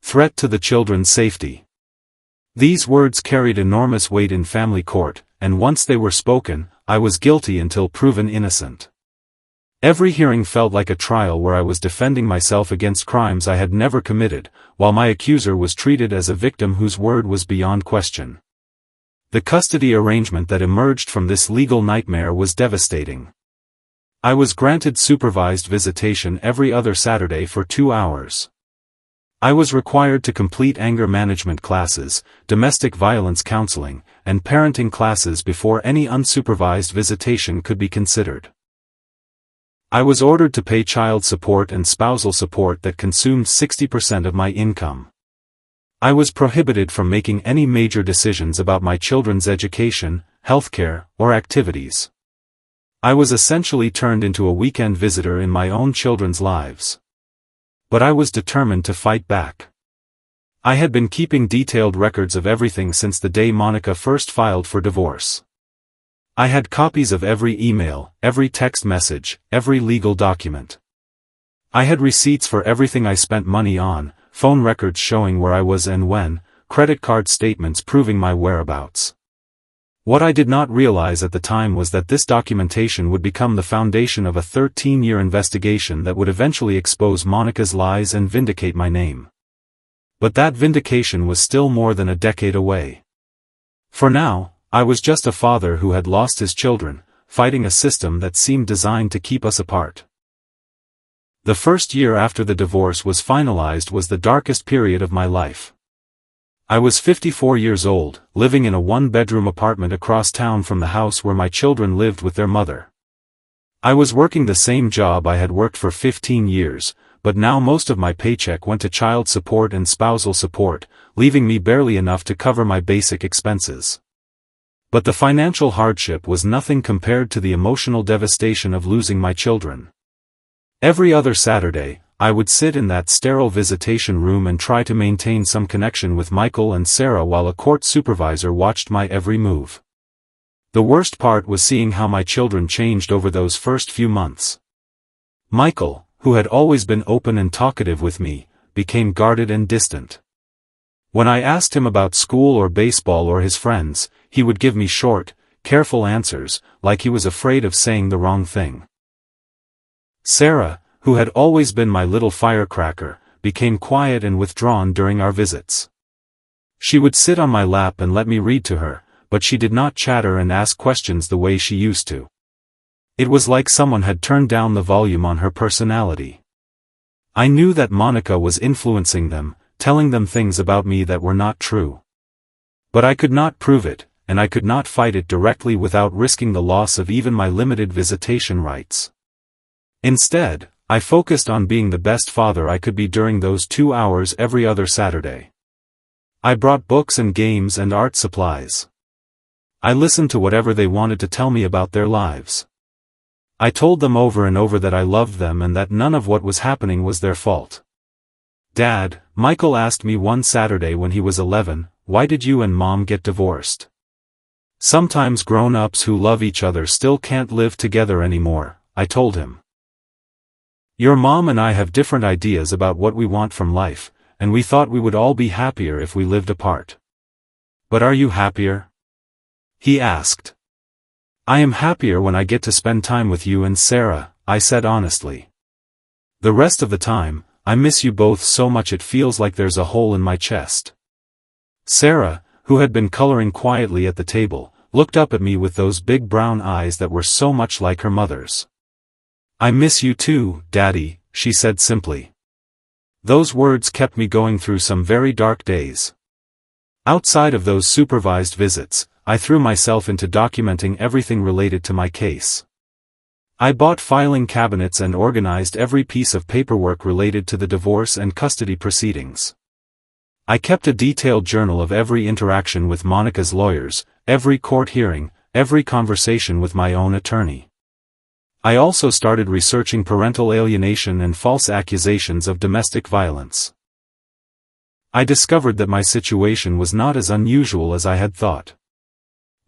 threat to the children's safety. These words carried enormous weight in family court, and once they were spoken, I was guilty until proven innocent. Every hearing felt like a trial where I was defending myself against crimes I had never committed, while my accuser was treated as a victim whose word was beyond question. The custody arrangement that emerged from this legal nightmare was devastating. I was granted supervised visitation every other Saturday for 2 hours. I was required to complete anger management classes, domestic violence counseling, and parenting classes before any unsupervised visitation could be considered. I was ordered to pay child support and spousal support that consumed 60% of my income. I was prohibited from making any major decisions about my children's education, healthcare, or activities. I was essentially turned into a weekend visitor in my own children's lives. But I was determined to fight back. I had been keeping detailed records of everything since the day Monica first filed for divorce. I had copies of every email, every text message, every legal document. I had receipts for everything I spent money on, phone records showing where I was and when, credit card statements proving my whereabouts. What I did not realize at the time was that this documentation would become the foundation of a 13-year investigation that would eventually expose Monica's lies and vindicate my name. But that vindication was still more than a decade away. For now, I was just a father who had lost his children, fighting a system that seemed designed to keep us apart. The first year after the divorce was finalized was the darkest period of my life. I was 54 years old, living in a one-bedroom apartment across town from the house where my children lived with their mother. I was working the same job I had worked for 15 years, but now most of my paycheck went to child support and spousal support, leaving me barely enough to cover my basic expenses. But the financial hardship was nothing compared to the emotional devastation of losing my children. Every other Saturday, I would sit in that sterile visitation room and try to maintain some connection with Michael and Sarah while a court supervisor watched my every move. The worst part was seeing how my children changed over those first few months. Michael, who had always been open and talkative with me, became guarded and distant. When I asked him about school or baseball or his friends, he would give me short, careful answers, like he was afraid of saying the wrong thing. Sarah, who had always been my little firecracker, became quiet and withdrawn during our visits. She would sit on my lap and let me read to her, but she did not chatter and ask questions the way she used to. It was like someone had turned down the volume on her personality. I knew that Monica was influencing them, telling them things about me that were not true. But I could not prove it, and I could not fight it directly without risking the loss of even my limited visitation rights. Instead, I focused on being the best father I could be during those 2 hours every other Saturday. I brought books and games and art supplies. I listened to whatever they wanted to tell me about their lives. I told them over and over that I loved them and that none of what was happening was their fault. "Dad," Michael asked me one Saturday when he was 11, "why did you and Mom get divorced?" "Sometimes grown-ups who love each other still can't live together anymore," I told him. "Your mom and I have different ideas about what we want from life, and we thought we would all be happier if we lived apart." "But are you happier?" he asked. "I am happier when I get to spend time with you and Sarah," I said honestly. "The rest of the time, I miss you both so much it feels like there's a hole in my chest." Sarah, who had been coloring quietly at the table, looked up at me with those big brown eyes that were so much like her mother's. "I miss you too, Daddy," she said simply. Those words kept me going through some very dark days. Outside of those supervised visits, I threw myself into documenting everything related to my case. I bought filing cabinets and organized every piece of paperwork related to the divorce and custody proceedings. I kept a detailed journal of every interaction with Monica's lawyers, every court hearing, every conversation with my own attorney. I also started researching parental alienation and false accusations of domestic violence. I discovered that my situation was not as unusual as I had thought.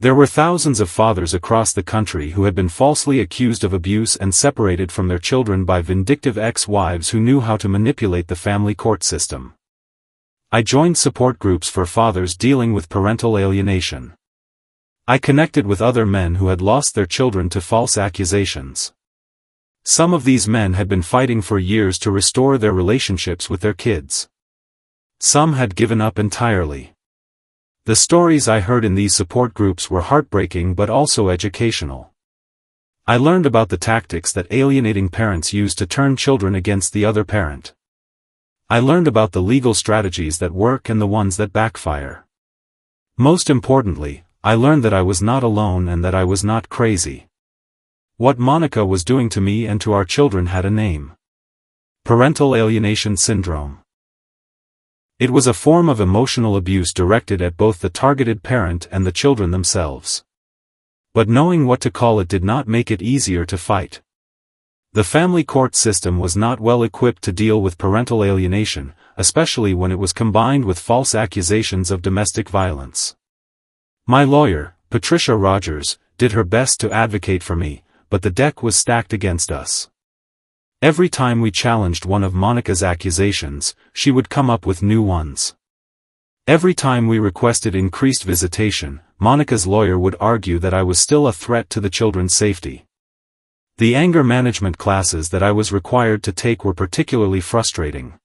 There were thousands of fathers across the country who had been falsely accused of abuse and separated from their children by vindictive ex-wives who knew how to manipulate the family court system. I joined support groups for fathers dealing with parental alienation. I connected with other men who had lost their children to false accusations. Some of these men had been fighting for years to restore their relationships with their kids. Some had given up entirely. The stories I heard in these support groups were heartbreaking but also educational. I learned about the tactics that alienating parents use to turn children against the other parent. I learned about the legal strategies that work and the ones that backfire. Most importantly, I learned that I was not alone and that I was not crazy. What Monica was doing to me and to our children had a name. Parental alienation syndrome. It was a form of emotional abuse directed at both the targeted parent and the children themselves. But knowing what to call it did not make it easier to fight. The family court system was not well equipped to deal with parental alienation, especially when it was combined with false accusations of domestic violence. My lawyer, Patricia Rogers, did her best to advocate for me, but the deck was stacked against us. Every time we challenged one of Monica's accusations, she would come up with new ones. Every time we requested increased visitation, Monica's lawyer would argue that I was still a threat to the children's safety. The anger management classes that I was required to take were particularly frustrating.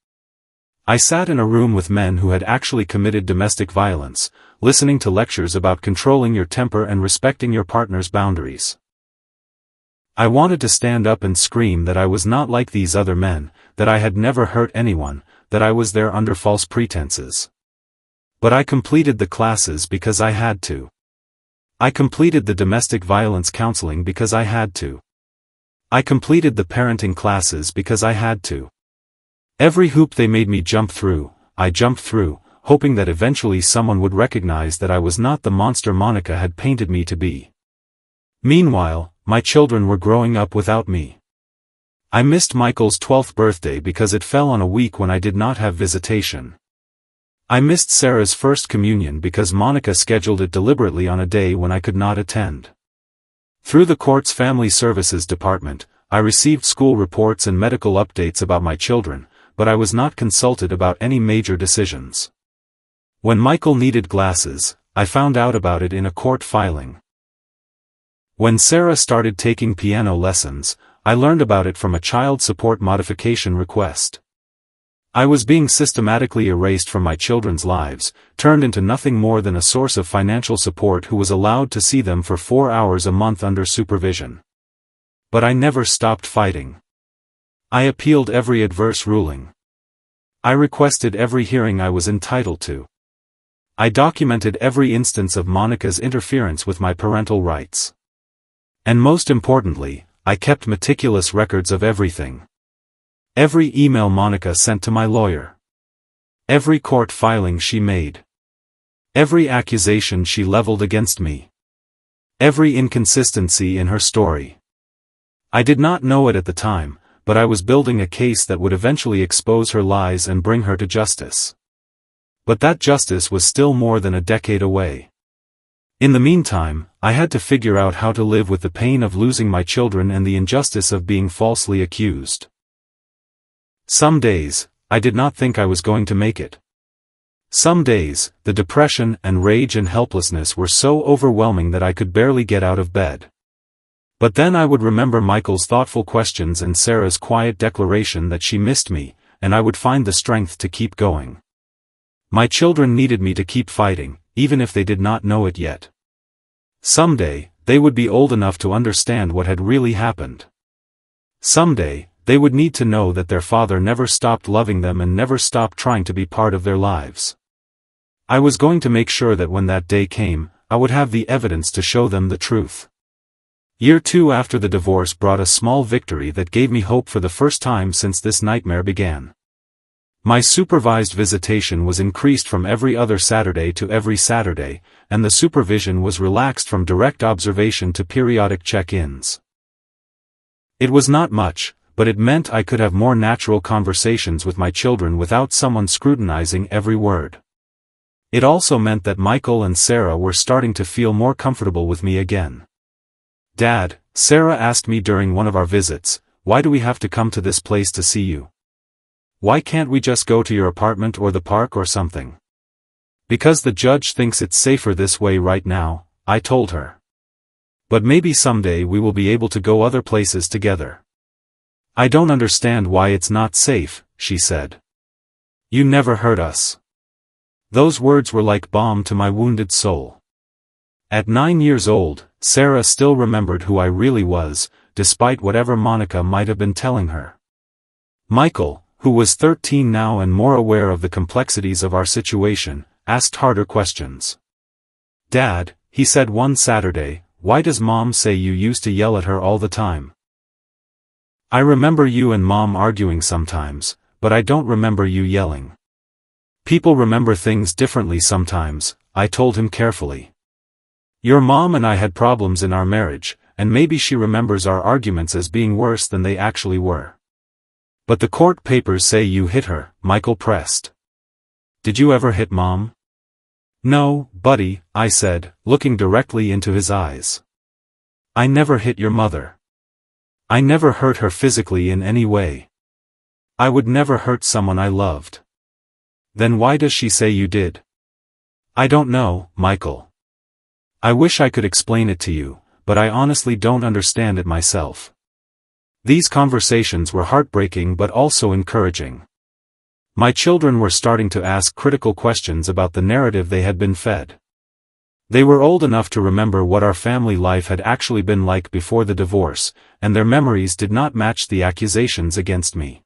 I sat in a room with men who had actually committed domestic violence, listening to lectures about controlling your temper and respecting your partner's boundaries. I wanted to stand up and scream that I was not like these other men, that I had never hurt anyone, that I was there under false pretenses. But I completed the classes because I had to. I completed the domestic violence counseling because I had to. I completed the parenting classes because I had to. Every hoop they made me jump through, I jumped through, hoping that eventually someone would recognize that I was not the monster Monica had painted me to be. Meanwhile, my children were growing up without me. I missed Michael's 12th birthday because it fell on a week when I did not have visitation. I missed Sarah's first communion because Monica scheduled it deliberately on a day when I could not attend. Through the court's family services department, I received school reports and medical updates about my children, but I was not consulted about any major decisions. When Michael needed glasses, I found out about it in a court filing. When Sarah started taking piano lessons, I learned about it from a child support modification request. I was being systematically erased from my children's lives, turned into nothing more than a source of financial support who was allowed to see them for 4 hours a month under supervision. But I never stopped fighting. I appealed every adverse ruling. I requested every hearing I was entitled to. I documented every instance of Monica's interference with my parental rights. And most importantly, I kept meticulous records of everything. Every email Monica sent to my lawyer. Every court filing she made. Every accusation she leveled against me. Every inconsistency in her story. I did not know it at the time, but I was building a case that would eventually expose her lies and bring her to justice. But that justice was still more than a decade away. In the meantime, I had to figure out how to live with the pain of losing my children and the injustice of being falsely accused. Some days, I did not think I was going to make it. Some days, the depression and rage and helplessness were so overwhelming that I could barely get out of bed. But then I would remember Michael's thoughtful questions and Sarah's quiet declaration that she missed me, and I would find the strength to keep going. My children needed me to keep fighting, even if they did not know it yet. Someday, they would be old enough to understand what had really happened. Someday, they would need to know that their father never stopped loving them and never stopped trying to be part of their lives. I was going to make sure that when that day came, I would have the evidence to show them the truth. Year 2 after the divorce brought a small victory that gave me hope for the first time since this nightmare began. My supervised visitation was increased from every other Saturday to every Saturday, and the supervision was relaxed from direct observation to periodic check-ins. It was not much, but it meant I could have more natural conversations with my children without someone scrutinizing every word. It also meant that Michael and Sarah were starting to feel more comfortable with me again. "Dad," Sarah asked me during one of our visits, "why do we have to come to this place to see you? Why can't we just go to your apartment or the park or something?" "Because the judge thinks it's safer this way right now," I told her. "But maybe someday we will be able to go other places together." "I don't understand why it's not safe," she said. "You never hurt us." Those words were like balm to my wounded soul. At 9 years old, Sarah still remembered who I really was, despite whatever Monica might have been telling her. Michael, who was 13 now and more aware of the complexities of our situation, asked harder questions. "Dad," he said one Saturday, "why does Mom say you used to yell at her all the time? I remember you and Mom arguing sometimes, but I don't remember you yelling." "People remember things differently sometimes," I told him carefully. "Your mom and I had problems in our marriage, and maybe she remembers our arguments as being worse than they actually were." "But the court papers say you hit her," Michael pressed. "Did you ever hit Mom?" "No, buddy," I said, looking directly into his eyes. "I never hit your mother. I never hurt her physically in any way. I would never hurt someone I loved." "Then why does she say you did?" "I don't know, Michael. I wish I could explain it to you, but I honestly don't understand it myself." These conversations were heartbreaking but also encouraging. My children were starting to ask critical questions about the narrative they had been fed. They were old enough to remember what our family life had actually been like before the divorce, and their memories did not match the accusations against me.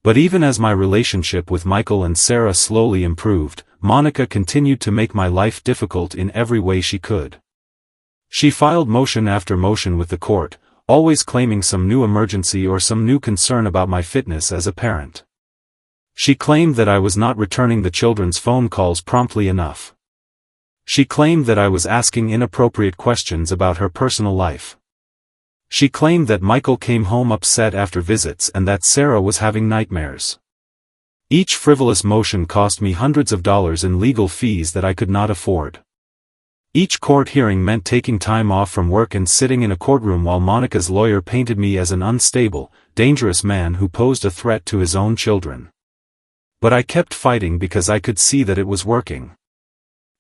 But even as my relationship with Michael and Sarah slowly improved, Monica continued to make my life difficult in every way she could. She filed motion after motion with the court, always claiming some new emergency or some new concern about my fitness as a parent. She claimed that I was not returning the children's phone calls promptly enough. She claimed that I was asking inappropriate questions about her personal life. She claimed that Michael came home upset after visits and that Sarah was having nightmares. Each frivolous motion cost me hundreds of dollars in legal fees that I could not afford. Each court hearing meant taking time off from work and sitting in a courtroom while Monica's lawyer painted me as an unstable, dangerous man who posed a threat to his own children. But I kept fighting because I could see that it was working.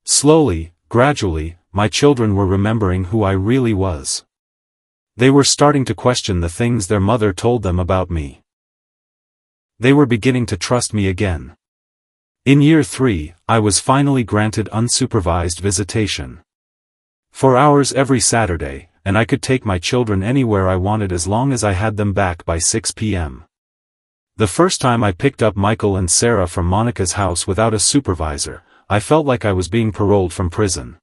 Slowly, gradually, my children were remembering who I really was. They were starting to question the things their mother told them about me. They were beginning to trust me again. In year 3, I was finally granted unsupervised visitation. 4 hours every Saturday, and I could take my children anywhere I wanted as long as I had them back by 6 p.m. The first time I picked up Michael and Sarah from Monica's house without a supervisor, I felt like I was being paroled from prison.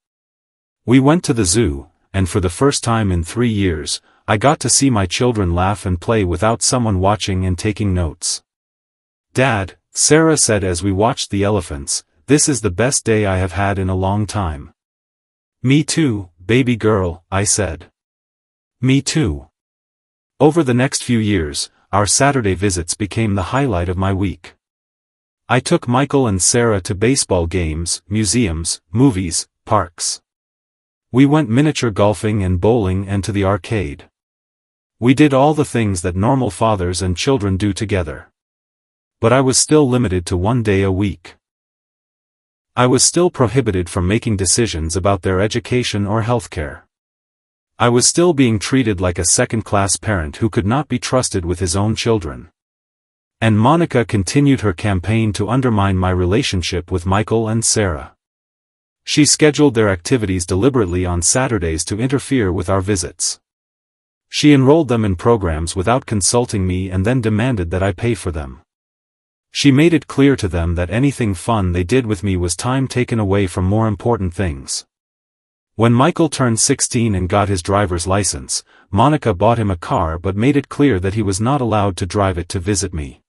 We went to the zoo, and for the first time in 3 years, I got to see my children laugh and play without someone watching and taking notes. "Dad," Sarah said as we watched the elephants, "this is the best day I have had in a long time." "Me too, baby girl," I said. "Me too." Over the next few years, our Saturday visits became the highlight of my week. I took Michael and Sarah to baseball games, museums, movies, parks. We went miniature golfing and bowling and to the arcade. We did all the things that normal fathers and children do together. But I was still limited to 1 day a week. I was still prohibited from making decisions about their education or healthcare. I was still being treated like a second-class parent who could not be trusted with his own children. And Monica continued her campaign to undermine my relationship with Michael and Sarah. She scheduled their activities deliberately on Saturdays to interfere with our visits. She enrolled them in programs without consulting me and then demanded that I pay for them. She made it clear to them that anything fun they did with me was time taken away from more important things. When Michael turned 16 and got his driver's license, Monica bought him a car but made it clear that he was not allowed to drive it to visit me.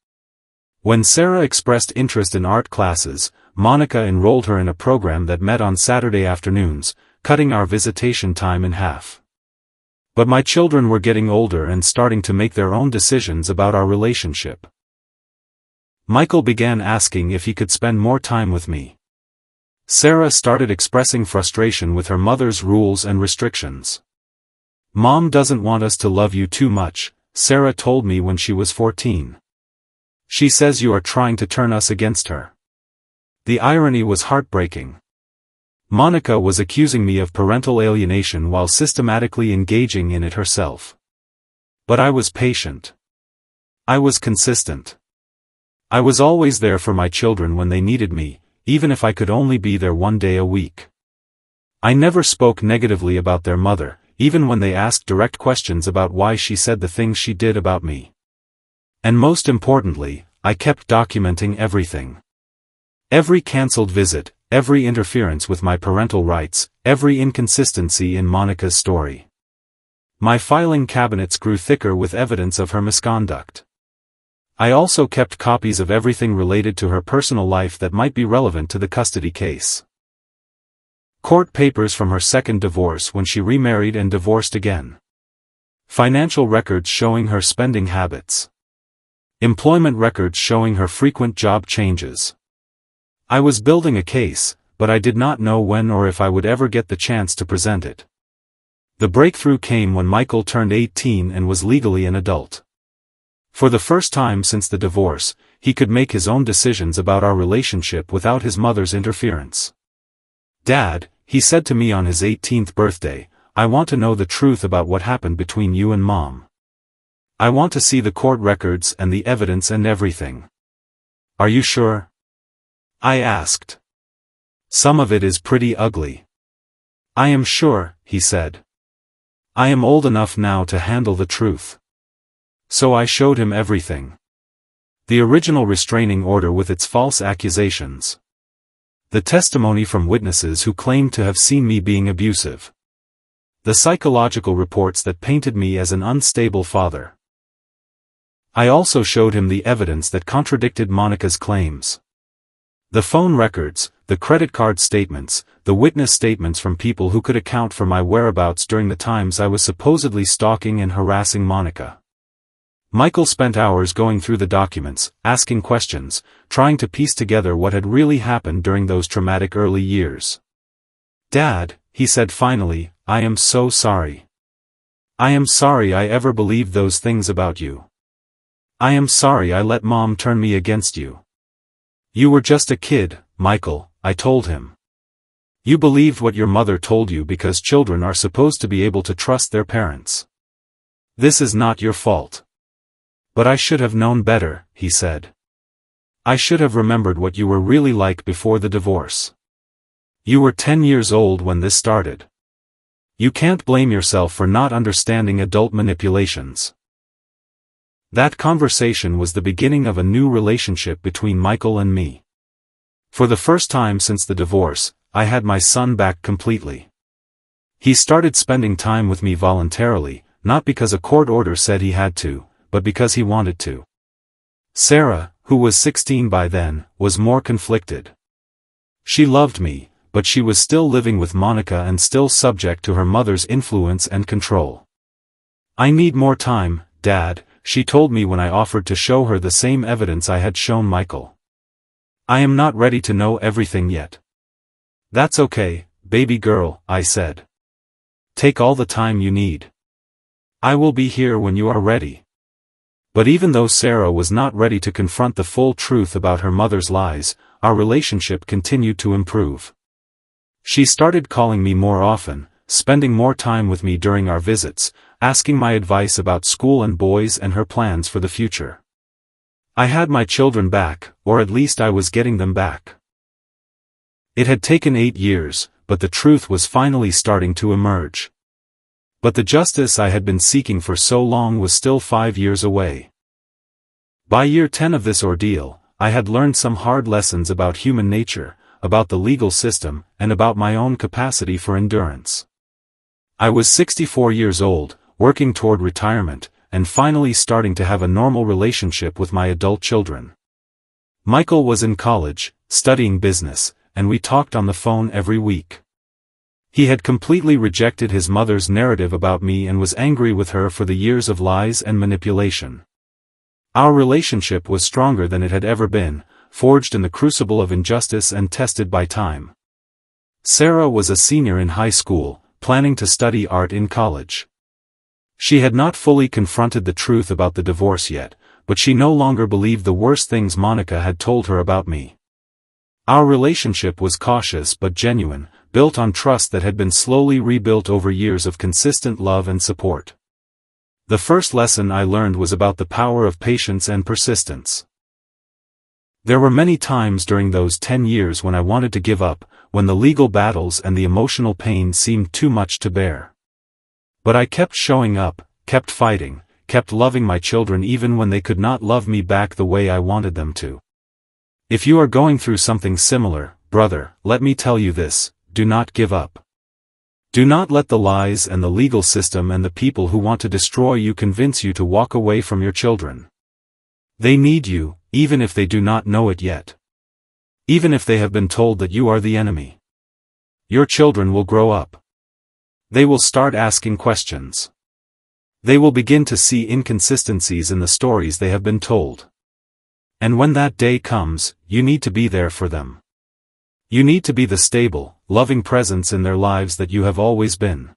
When Sarah expressed interest in art classes, Monica enrolled her in a program that met on Saturday afternoons, cutting our visitation time in half. But my children were getting older and starting to make their own decisions about our relationship. Michael began asking if he could spend more time with me. Sarah started expressing frustration with her mother's rules and restrictions. "Mom doesn't want us to love you too much," Sarah told me when she was 14. "She says you are trying to turn us against her." The irony was heartbreaking. Monica was accusing me of parental alienation while systematically engaging in it herself. But I was patient. I was consistent. I was always there for my children when they needed me, even if I could only be there 1 day a week. I never spoke negatively about their mother, even when they asked direct questions about why she said the things she did about me. And most importantly, I kept documenting everything. Every cancelled visit, every interference with my parental rights, every inconsistency in Monica's story. My filing cabinets grew thicker with evidence of her misconduct. I also kept copies of everything related to her personal life that might be relevant to the custody case. Court papers from her second divorce when she remarried and divorced again. Financial records showing her spending habits. Employment records showing her frequent job changes. I was building a case, but I did not know when or if I would ever get the chance to present it. The breakthrough came when Michael turned 18 and was legally an adult. For the first time since the divorce, he could make his own decisions about our relationship without his mother's interference. "Dad," he said to me on his 18th birthday, "I want to know the truth about what happened between you and Mom. I want to see the court records and the evidence and everything." "Are you sure?" I asked. "Some of it is pretty ugly." "I am sure," he said. "I am old enough now to handle the truth." So I showed him everything. The original restraining order with its false accusations. The testimony from witnesses who claimed to have seen me being abusive. The psychological reports that painted me as an unstable father. I also showed him the evidence that contradicted Monica's claims. The phone records, the credit card statements, the witness statements from people who could account for my whereabouts during the times I was supposedly stalking and harassing Monica. Michael spent hours going through the documents, asking questions, trying to piece together what had really happened during those traumatic early years. "Dad," he said finally, "I am so sorry. I am sorry I ever believed those things about you. I am sorry I let Mom turn me against you." "You were just a kid, Michael," I told him. "You believed what your mother told you because children are supposed to be able to trust their parents. This is not your fault." "But I should have known better," he said. "I should have remembered what you were really like before the divorce. You were 10 years old when this started. You can't blame yourself for not understanding adult manipulations." That conversation was the beginning of a new relationship between Michael and me. For the first time since the divorce, I had my son back completely. He started spending time with me voluntarily, not because a court order said he had to, but because he wanted to. Sarah, who was 16 by then, was more conflicted. She loved me, but she was still living with Monica and still subject to her mother's influence and control. "I need more time, Dad," she told me when I offered to show her the same evidence I had shown Michael. "I am not ready to know everything yet." "That's okay, baby girl," I said. "Take all the time you need. I will be here when you are ready." But even though Sarah was not ready to confront the full truth about her mother's lies, our relationship continued to improve. She started calling me more often, spending more time with me during our visits, asking my advice about school and boys and her plans for the future. I had my children back, or at least I was getting them back. It had taken 8 years, but the truth was finally starting to emerge. But the justice I had been seeking for so long was still 5 years away. By year 10 of this ordeal, I had learned some hard lessons about human nature, about the legal system, and about my own capacity for endurance. I was 64 years old, working toward retirement, and finally starting to have a normal relationship with my adult children. Michael was in college, studying business, and we talked on the phone every week. He had completely rejected his mother's narrative about me and was angry with her for the years of lies and manipulation. Our relationship was stronger than it had ever been, forged in the crucible of injustice and tested by time. Sarah was a senior in high school, planning to study art in college. She had not fully confronted the truth about the divorce yet, but she no longer believed the worst things Monica had told her about me. Our relationship was cautious but genuine, built on trust that had been slowly rebuilt over years of consistent love and support. The first lesson I learned was about the power of patience and persistence. There were many times during those 10 years when I wanted to give up, when the legal battles and the emotional pain seemed too much to bear. But I kept showing up, kept fighting, kept loving my children even when they could not love me back the way I wanted them to. If you are going through something similar, brother, let me tell you this: do not give up. Do not let the lies and the legal system and the people who want to destroy you convince you to walk away from your children. They need you, even if they do not know it yet. Even if they have been told that you are the enemy. Your children will grow up. They will start asking questions. They will begin to see inconsistencies in the stories they have been told. And when that day comes, you need to be there for them. You need to be the stable, loving presence in their lives that you have always been.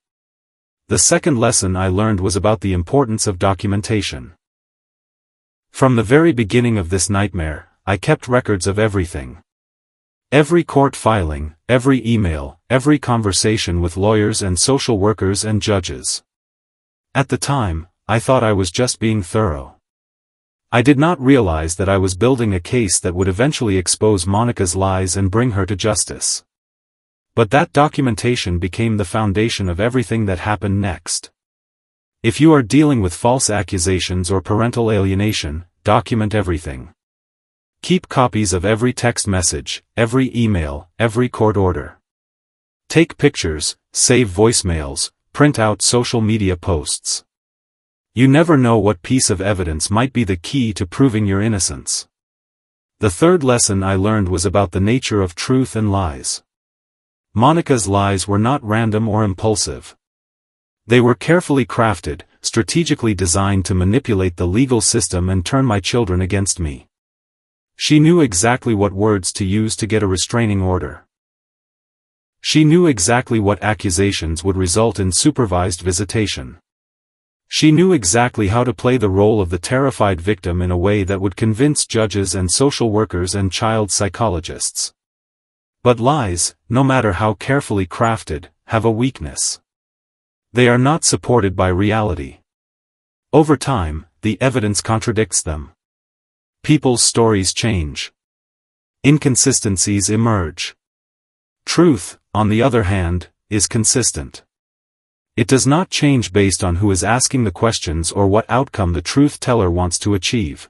The second lesson I learned was about the importance of documentation. From the very beginning of this nightmare, I kept records of everything. Every court filing, every email, every conversation with lawyers and social workers and judges. At the time, I thought I was just being thorough. I did not realize that I was building a case that would eventually expose Monica's lies and bring her to justice. But that documentation became the foundation of everything that happened next. If you are dealing with false accusations or parental alienation, document everything. Keep copies of every text message, every email, every court order. Take pictures, save voicemails, print out social media posts. You never know what piece of evidence might be the key to proving your innocence. The third lesson I learned was about the nature of truth and lies. Monica's lies were not random or impulsive. They were carefully crafted, strategically designed to manipulate the legal system and turn my children against me. She knew exactly what words to use to get a restraining order. She knew exactly what accusations would result in supervised visitation. She knew exactly how to play the role of the terrified victim in a way that would convince judges and social workers and child psychologists. But lies, no matter how carefully crafted, have a weakness. They are not supported by reality. Over time, the evidence contradicts them. People's stories change. Inconsistencies emerge. Truth, on the other hand, is consistent. It does not change based on who is asking the questions or what outcome the truth teller wants to achieve.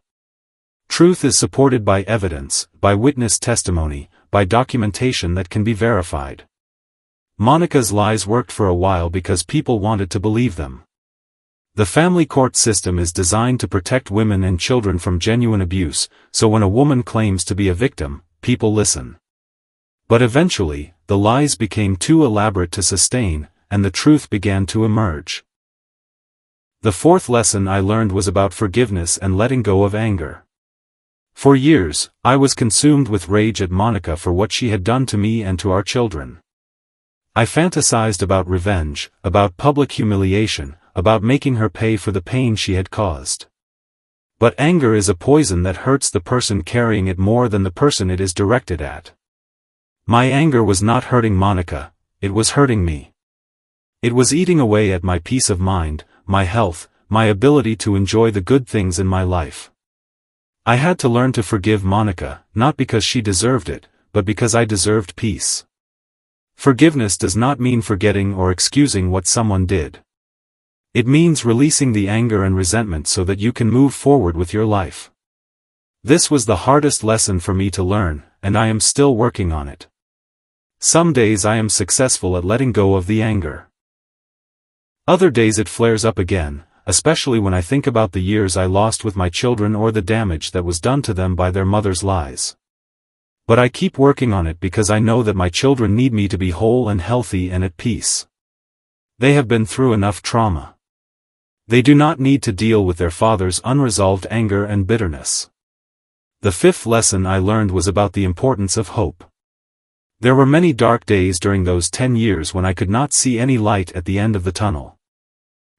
Truth is supported by evidence, by witness testimony, by documentation that can be verified. Monica's lies worked for a while because people wanted to believe them. The family court system is designed to protect women and children from genuine abuse, so when a woman claims to be a victim, people listen. But eventually, the lies became too elaborate to sustain, and the truth began to emerge. The fourth lesson I learned was about forgiveness and letting go of anger. For years, I was consumed with rage at Monica for what she had done to me and to our children. I fantasized about revenge, about public humiliation, about making her pay for the pain she had caused. But anger is a poison that hurts the person carrying it more than the person it is directed at. My anger was not hurting Monica, it was hurting me. It was eating away at my peace of mind, my health, my ability to enjoy the good things in my life. I had to learn to forgive Monica, not because she deserved it, but because I deserved peace. Forgiveness does not mean forgetting or excusing what someone did. It means releasing the anger and resentment so that you can move forward with your life. This was the hardest lesson for me to learn, and I am still working on it. Some days I am successful at letting go of the anger. Other days it flares up again, especially when I think about the years I lost with my children or the damage that was done to them by their mother's lies. But I keep working on it because I know that my children need me to be whole and healthy and at peace. They have been through enough trauma. They do not need to deal with their father's unresolved anger and bitterness. The fifth lesson I learned was about the importance of hope. There were many dark days during those 10 years when I could not see any light at the end of the tunnel.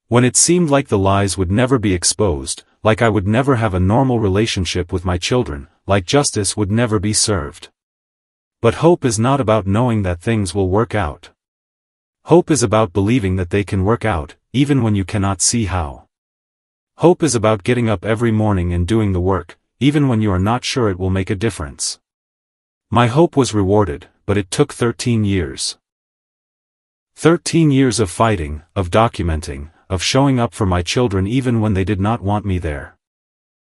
When it seemed like the lies would never be exposed, like I would never have a normal relationship with my children, like justice would never be served. But hope is not about knowing that things will work out. Hope is about believing that they can work out, even when you cannot see how. Hope is about getting up every morning and doing the work, even when you are not sure it will make a difference. My hope was rewarded, but it took 13 years. 13 years of fighting, of documenting, of showing up for my children even when they did not want me there.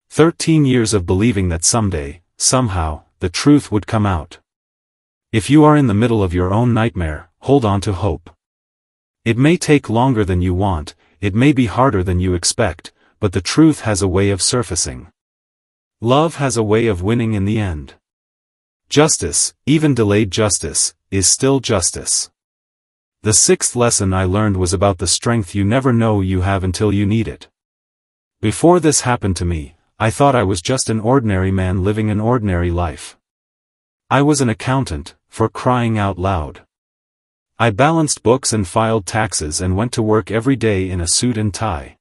13 years of believing that someday, somehow, the truth would come out. If you are in the middle of your own nightmare, hold on to hope. It may take longer than you want, it may be harder than you expect, but the truth has a way of surfacing. Love has a way of winning in the end. Justice, even delayed justice, is still justice. The sixth lesson I learned was about the strength you never know you have until you need it. Before this happened to me, I thought I was just an ordinary man living an ordinary life. I was an accountant, for crying out loud. I balanced books and filed taxes and went to work every day in a suit and tie.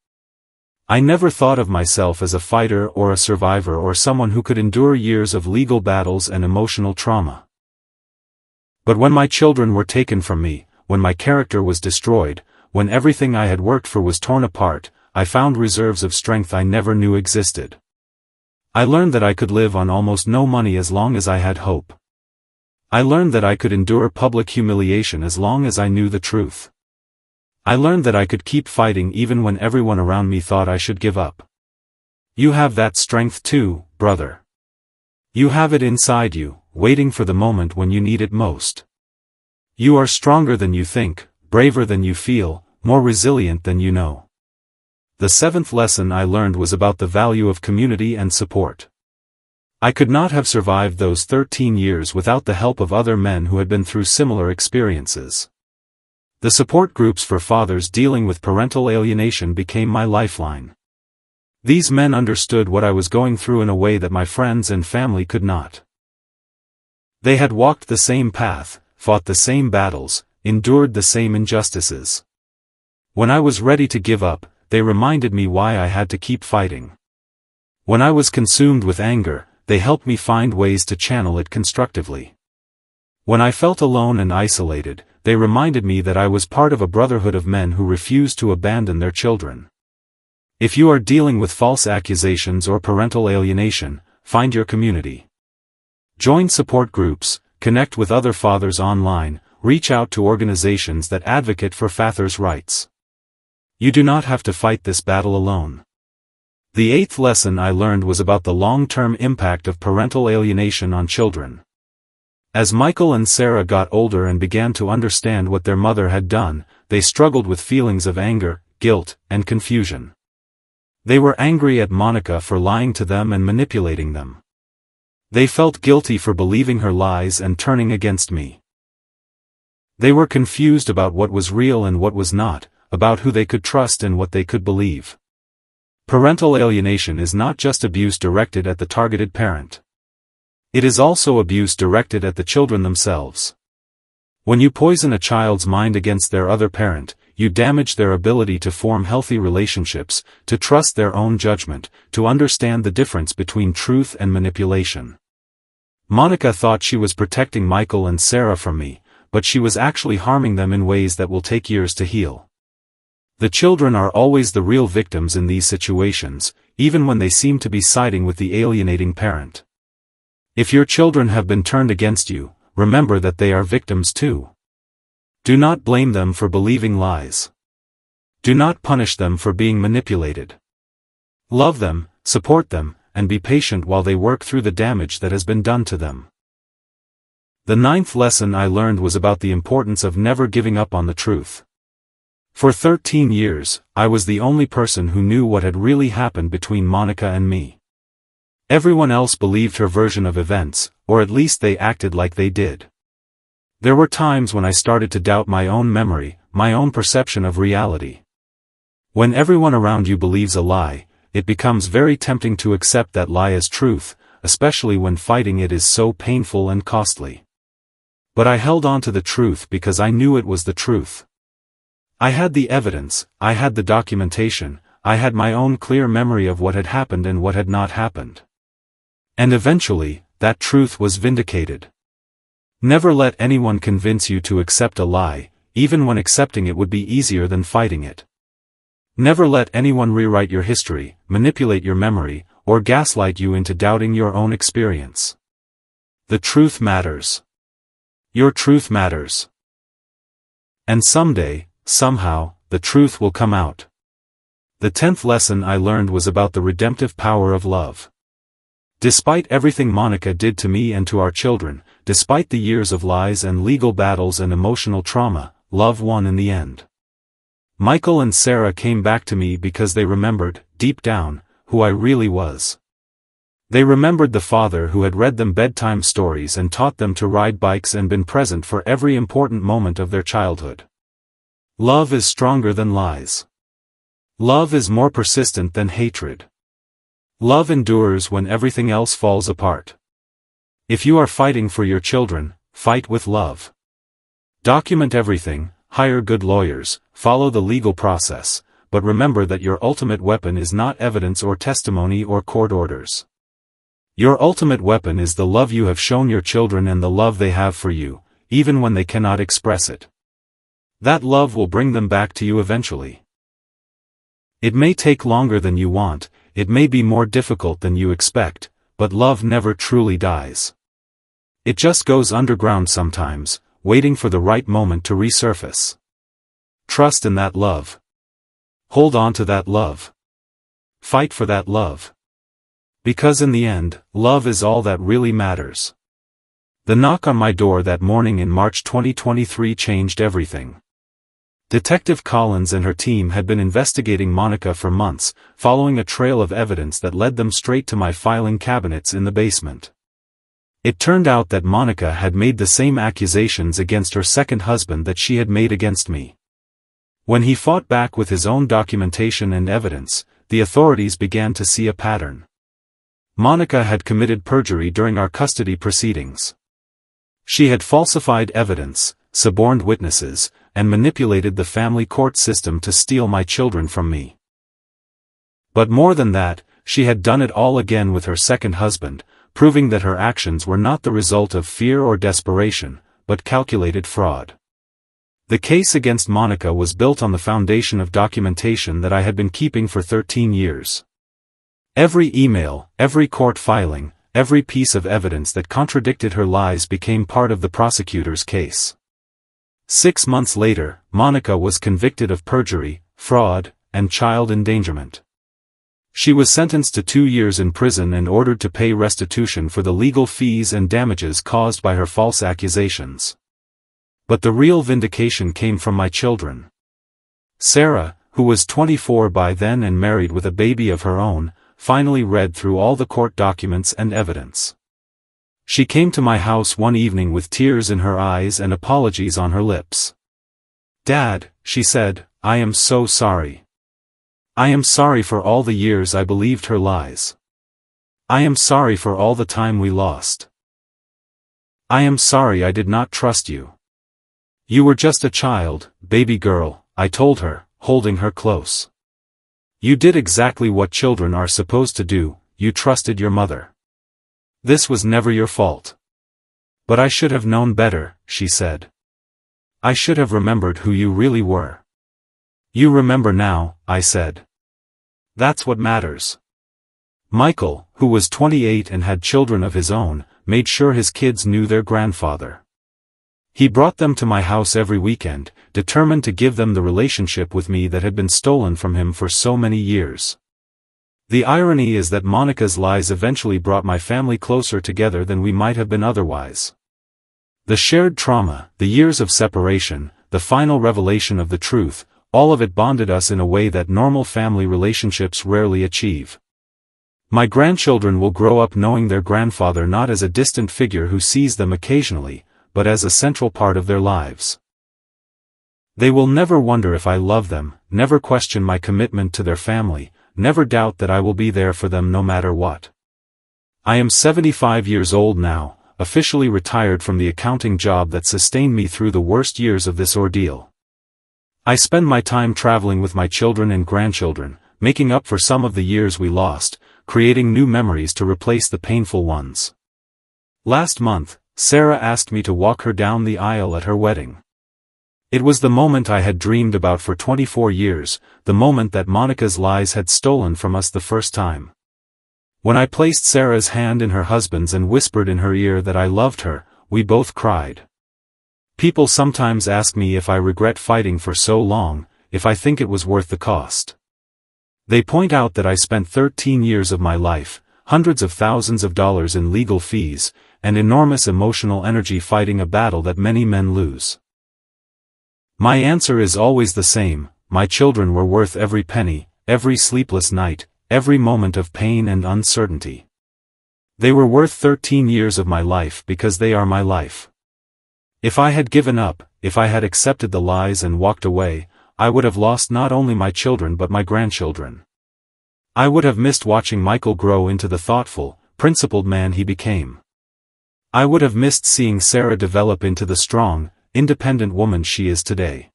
I never thought of myself as a fighter or a survivor or someone who could endure years of legal battles and emotional trauma. But when my children were taken from me, when my character was destroyed, when everything I had worked for was torn apart, I found reserves of strength I never knew existed. I learned that I could live on almost no money as long as I had hope. I learned that I could endure public humiliation as long as I knew the truth. I learned that I could keep fighting even when everyone around me thought I should give up. You have that strength too, brother. You have it inside you, waiting for the moment when you need it most. You are stronger than you think, braver than you feel, more resilient than you know. The seventh lesson I learned was about the value of community and support. I could not have survived those 13 years without the help of other men who had been through similar experiences. The support groups for fathers dealing with parental alienation became my lifeline. These men understood what I was going through in a way that my friends and family could not. They had walked the same path, fought the same battles, endured the same injustices. When I was ready to give up, they reminded me why I had to keep fighting. When I was consumed with anger, they helped me find ways to channel it constructively. When I felt alone and isolated, they reminded me that I was part of a brotherhood of men who refused to abandon their children. If you are dealing with false accusations or parental alienation, find your community. Join support groups, connect with other fathers online, reach out to organizations that advocate for fathers' rights. You do not have to fight this battle alone. The eighth lesson I learned was about the long-term impact of parental alienation on children. As Michael and Sarah got older and began to understand what their mother had done, they struggled with feelings of anger, guilt, and confusion. They were angry at Monica for lying to them and manipulating them. They felt guilty for believing her lies and turning against me. They were confused about what was real and what was not, about who they could trust and what they could believe. Parental alienation is not just abuse directed at the targeted parent. It is also abuse directed at the children themselves. When you poison a child's mind against their other parent, you damage their ability to form healthy relationships, to trust their own judgment, to understand the difference between truth and manipulation. Monica thought she was protecting Michael and Sarah from me, but she was actually harming them in ways that will take years to heal. The children are always the real victims in these situations, even when they seem to be siding with the alienating parent. If your children have been turned against you, remember that they are victims too. Do not blame them for believing lies. Do not punish them for being manipulated. Love them, support them, and be patient while they work through the damage that has been done to them. The ninth lesson I learned was about the importance of never giving up on the truth. For 13 years, I was the only person who knew what had really happened between Monica and me. Everyone else believed her version of events, or at least they acted like they did. There were times when I started to doubt my own memory, my own perception of reality. When everyone around you believes a lie, it becomes very tempting to accept that lie as truth, especially when fighting it is so painful and costly. But I held on to the truth because I knew it was the truth. I had the evidence, I had the documentation, I had my own clear memory of what had happened and what had not happened. And eventually, that truth was vindicated. Never let anyone convince you to accept a lie, even when accepting it would be easier than fighting it. Never let anyone rewrite your history, manipulate your memory, or gaslight you into doubting your own experience. The truth matters. Your truth matters. And someday, somehow, the truth will come out. The 10th lesson I learned was about the redemptive power of love. Despite everything Monica did to me and to our children, despite the years of lies and legal battles and emotional trauma, love won in the end. Michael and Sarah came back to me because they remembered, deep down, who I really was. They remembered the father who had read them bedtime stories and taught them to ride bikes and been present for every important moment of their childhood. Love is stronger than lies. Love is more persistent than hatred. Love endures when everything else falls apart. If you are fighting for your children, fight with love. Document everything, hire good lawyers, follow the legal process, but remember that your ultimate weapon is not evidence or testimony or court orders. Your ultimate weapon is the love you have shown your children and the love they have for you, even when they cannot express it. That love will bring them back to you eventually. It may take longer than you want, it may be more difficult than you expect, but love never truly dies. It just goes underground sometimes, waiting for the right moment to resurface. Trust in that love. Hold on to that love. Fight for that love. Because in the end, love is all that really matters. The knock on my door that morning in March 2023 changed everything. Detective Collins and her team had been investigating Monica for months, following a trail of evidence that led them straight to my filing cabinets in the basement. It turned out that Monica had made the same accusations against her second husband that she had made against me. When he fought back with his own documentation and evidence, the authorities began to see a pattern. Monica had committed perjury during our custody proceedings. She had falsified evidence, suborned witnesses, and manipulated the family court system to steal my children from me. But more than that, she had done it all again with her second husband, proving that her actions were not the result of fear or desperation, but calculated fraud. The case against Monica was built on the foundation of documentation that I had been keeping for 13 years. Every email, every court filing, every piece of evidence that contradicted her lies became part of the prosecutor's case. 6 months later, Monica was convicted of perjury, fraud, and child endangerment. She was sentenced to 2 years in prison and ordered to pay restitution for the legal fees and damages caused by her false accusations. But the real vindication came from my children. Sarah, who was 24 by then and married with a baby of her own, finally read through all the court documents and evidence. She came to my house one evening with tears in her eyes and apologies on her lips. "Dad," she said, "I am so sorry. I am sorry for all the years I believed her lies. I am sorry for all the time we lost. I am sorry I did not trust you. You were just a child, baby girl," I told her, holding her close. "You did exactly what children are supposed to do, you trusted your mother. This was never your fault. But I should have known better," she said. "I should have remembered who you really were." "You remember now," I said. "That's what matters." Michael, who was 28 and had children of his own, made sure his kids knew their grandfather. He brought them to my house every weekend, determined to give them the relationship with me that had been stolen from him for so many years. The irony is that Monica's lies eventually brought my family closer together than we might have been otherwise. The shared trauma, the years of separation, the final revelation of the truth, all of it bonded us in a way that normal family relationships rarely achieve. My grandchildren will grow up knowing their grandfather not as a distant figure who sees them occasionally, but as a central part of their lives. They will never wonder if I love them, never question my commitment to their family, never doubt that I will be there for them no matter what. I am 75 years old now, officially retired from the accounting job that sustained me through the worst years of this ordeal. I spend my time traveling with my children and grandchildren, making up for some of the years we lost, creating new memories to replace the painful ones. Last month, Sarah asked me to walk her down the aisle at her wedding. It was the moment I had dreamed about for 24 years, the moment that Monica's lies had stolen from us the first time. When I placed Sarah's hand in her husband's and whispered in her ear that I loved her, we both cried. People sometimes ask me if I regret fighting for so long, if I think it was worth the cost. They point out that I spent 13 years of my life, hundreds of thousands of dollars in legal fees, and enormous emotional energy fighting a battle that many men lose. My answer is always the same: my children were worth every penny, every sleepless night, every moment of pain and uncertainty. They were worth 13 years of my life because they are my life. If I had given up, if I had accepted the lies and walked away, I would have lost not only my children but my grandchildren. I would have missed watching Michael grow into the thoughtful, principled man he became. I would have missed seeing Sarah develop into the strong, independent woman she is today.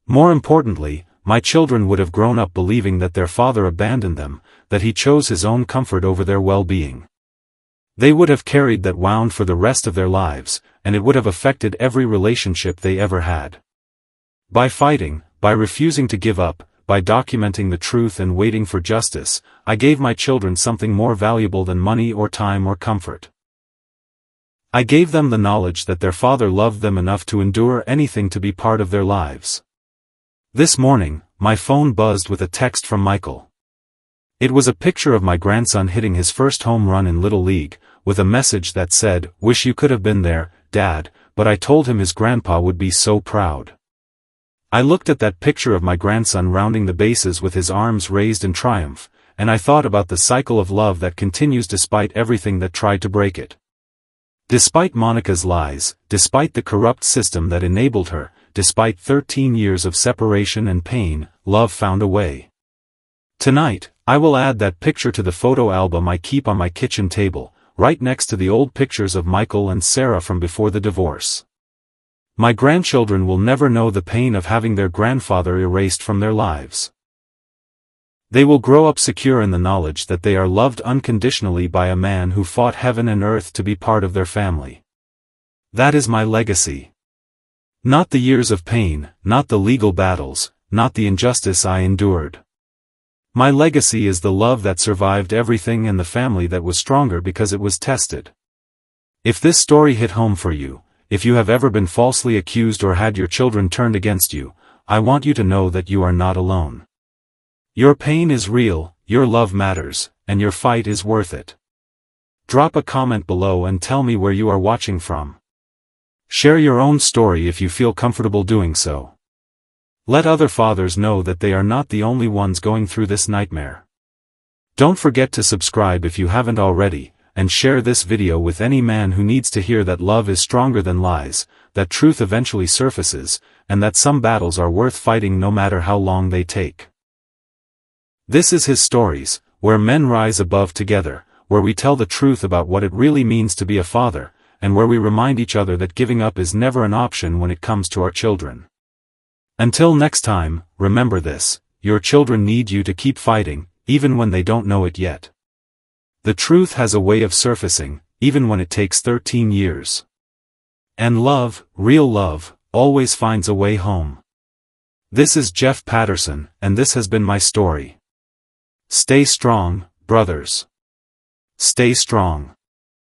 More importantly, my children would have grown up believing that their father abandoned them, that he chose his own comfort over their well-being. They would have carried that wound for the rest of their lives, and it would have affected every relationship they ever had. By fighting, by refusing to give up, by documenting the truth and waiting for justice, I gave my children something more valuable than money or time or comfort. I gave them the knowledge that their father loved them enough to endure anything to be part of their lives. This morning, my phone buzzed with a text from Michael. It was a picture of my grandson hitting his first home run in Little League, with a message that said, "Wish you could have been there, Dad, but I told him his grandpa would be so proud." I looked at that picture of my grandson rounding the bases with his arms raised in triumph, and I thought about the cycle of love that continues despite everything that tried to break it. Despite Monica's lies, despite the corrupt system that enabled her, despite 13 years of separation and pain, love found a way. Tonight, I will add that picture to the photo album I keep on my kitchen table, right next to the old pictures of Michael and Sarah from before the divorce. My grandchildren will never know the pain of having their grandfather erased from their lives. They will grow up secure in the knowledge that they are loved unconditionally by a man who fought heaven and earth to be part of their family. That is my legacy. Not the years of pain, not the legal battles, not the injustice I endured. My legacy is the love that survived everything and the family that was stronger because it was tested. If this story hit home for you, if you have ever been falsely accused or had your children turned against you, I want you to know that you are not alone. Your pain is real, your love matters, and your fight is worth it. Drop a comment below and tell me where you are watching from. Share your own story if you feel comfortable doing so. Let other fathers know that they are not the only ones going through this nightmare. Don't forget to subscribe if you haven't already, and share this video with any man who needs to hear that love is stronger than lies, that truth eventually surfaces, and that some battles are worth fighting no matter how long they take. This is His Stories, where men rise above together, where we tell the truth about what it really means to be a father, and where we remind each other that giving up is never an option when it comes to our children. Until next time, remember this: your children need you to keep fighting, even when they don't know it yet. The truth has a way of surfacing, even when it takes 13 years. And love, real love, always finds a way home. This is Jeff Patterson, and this has been my story. Stay strong, brothers. Stay strong.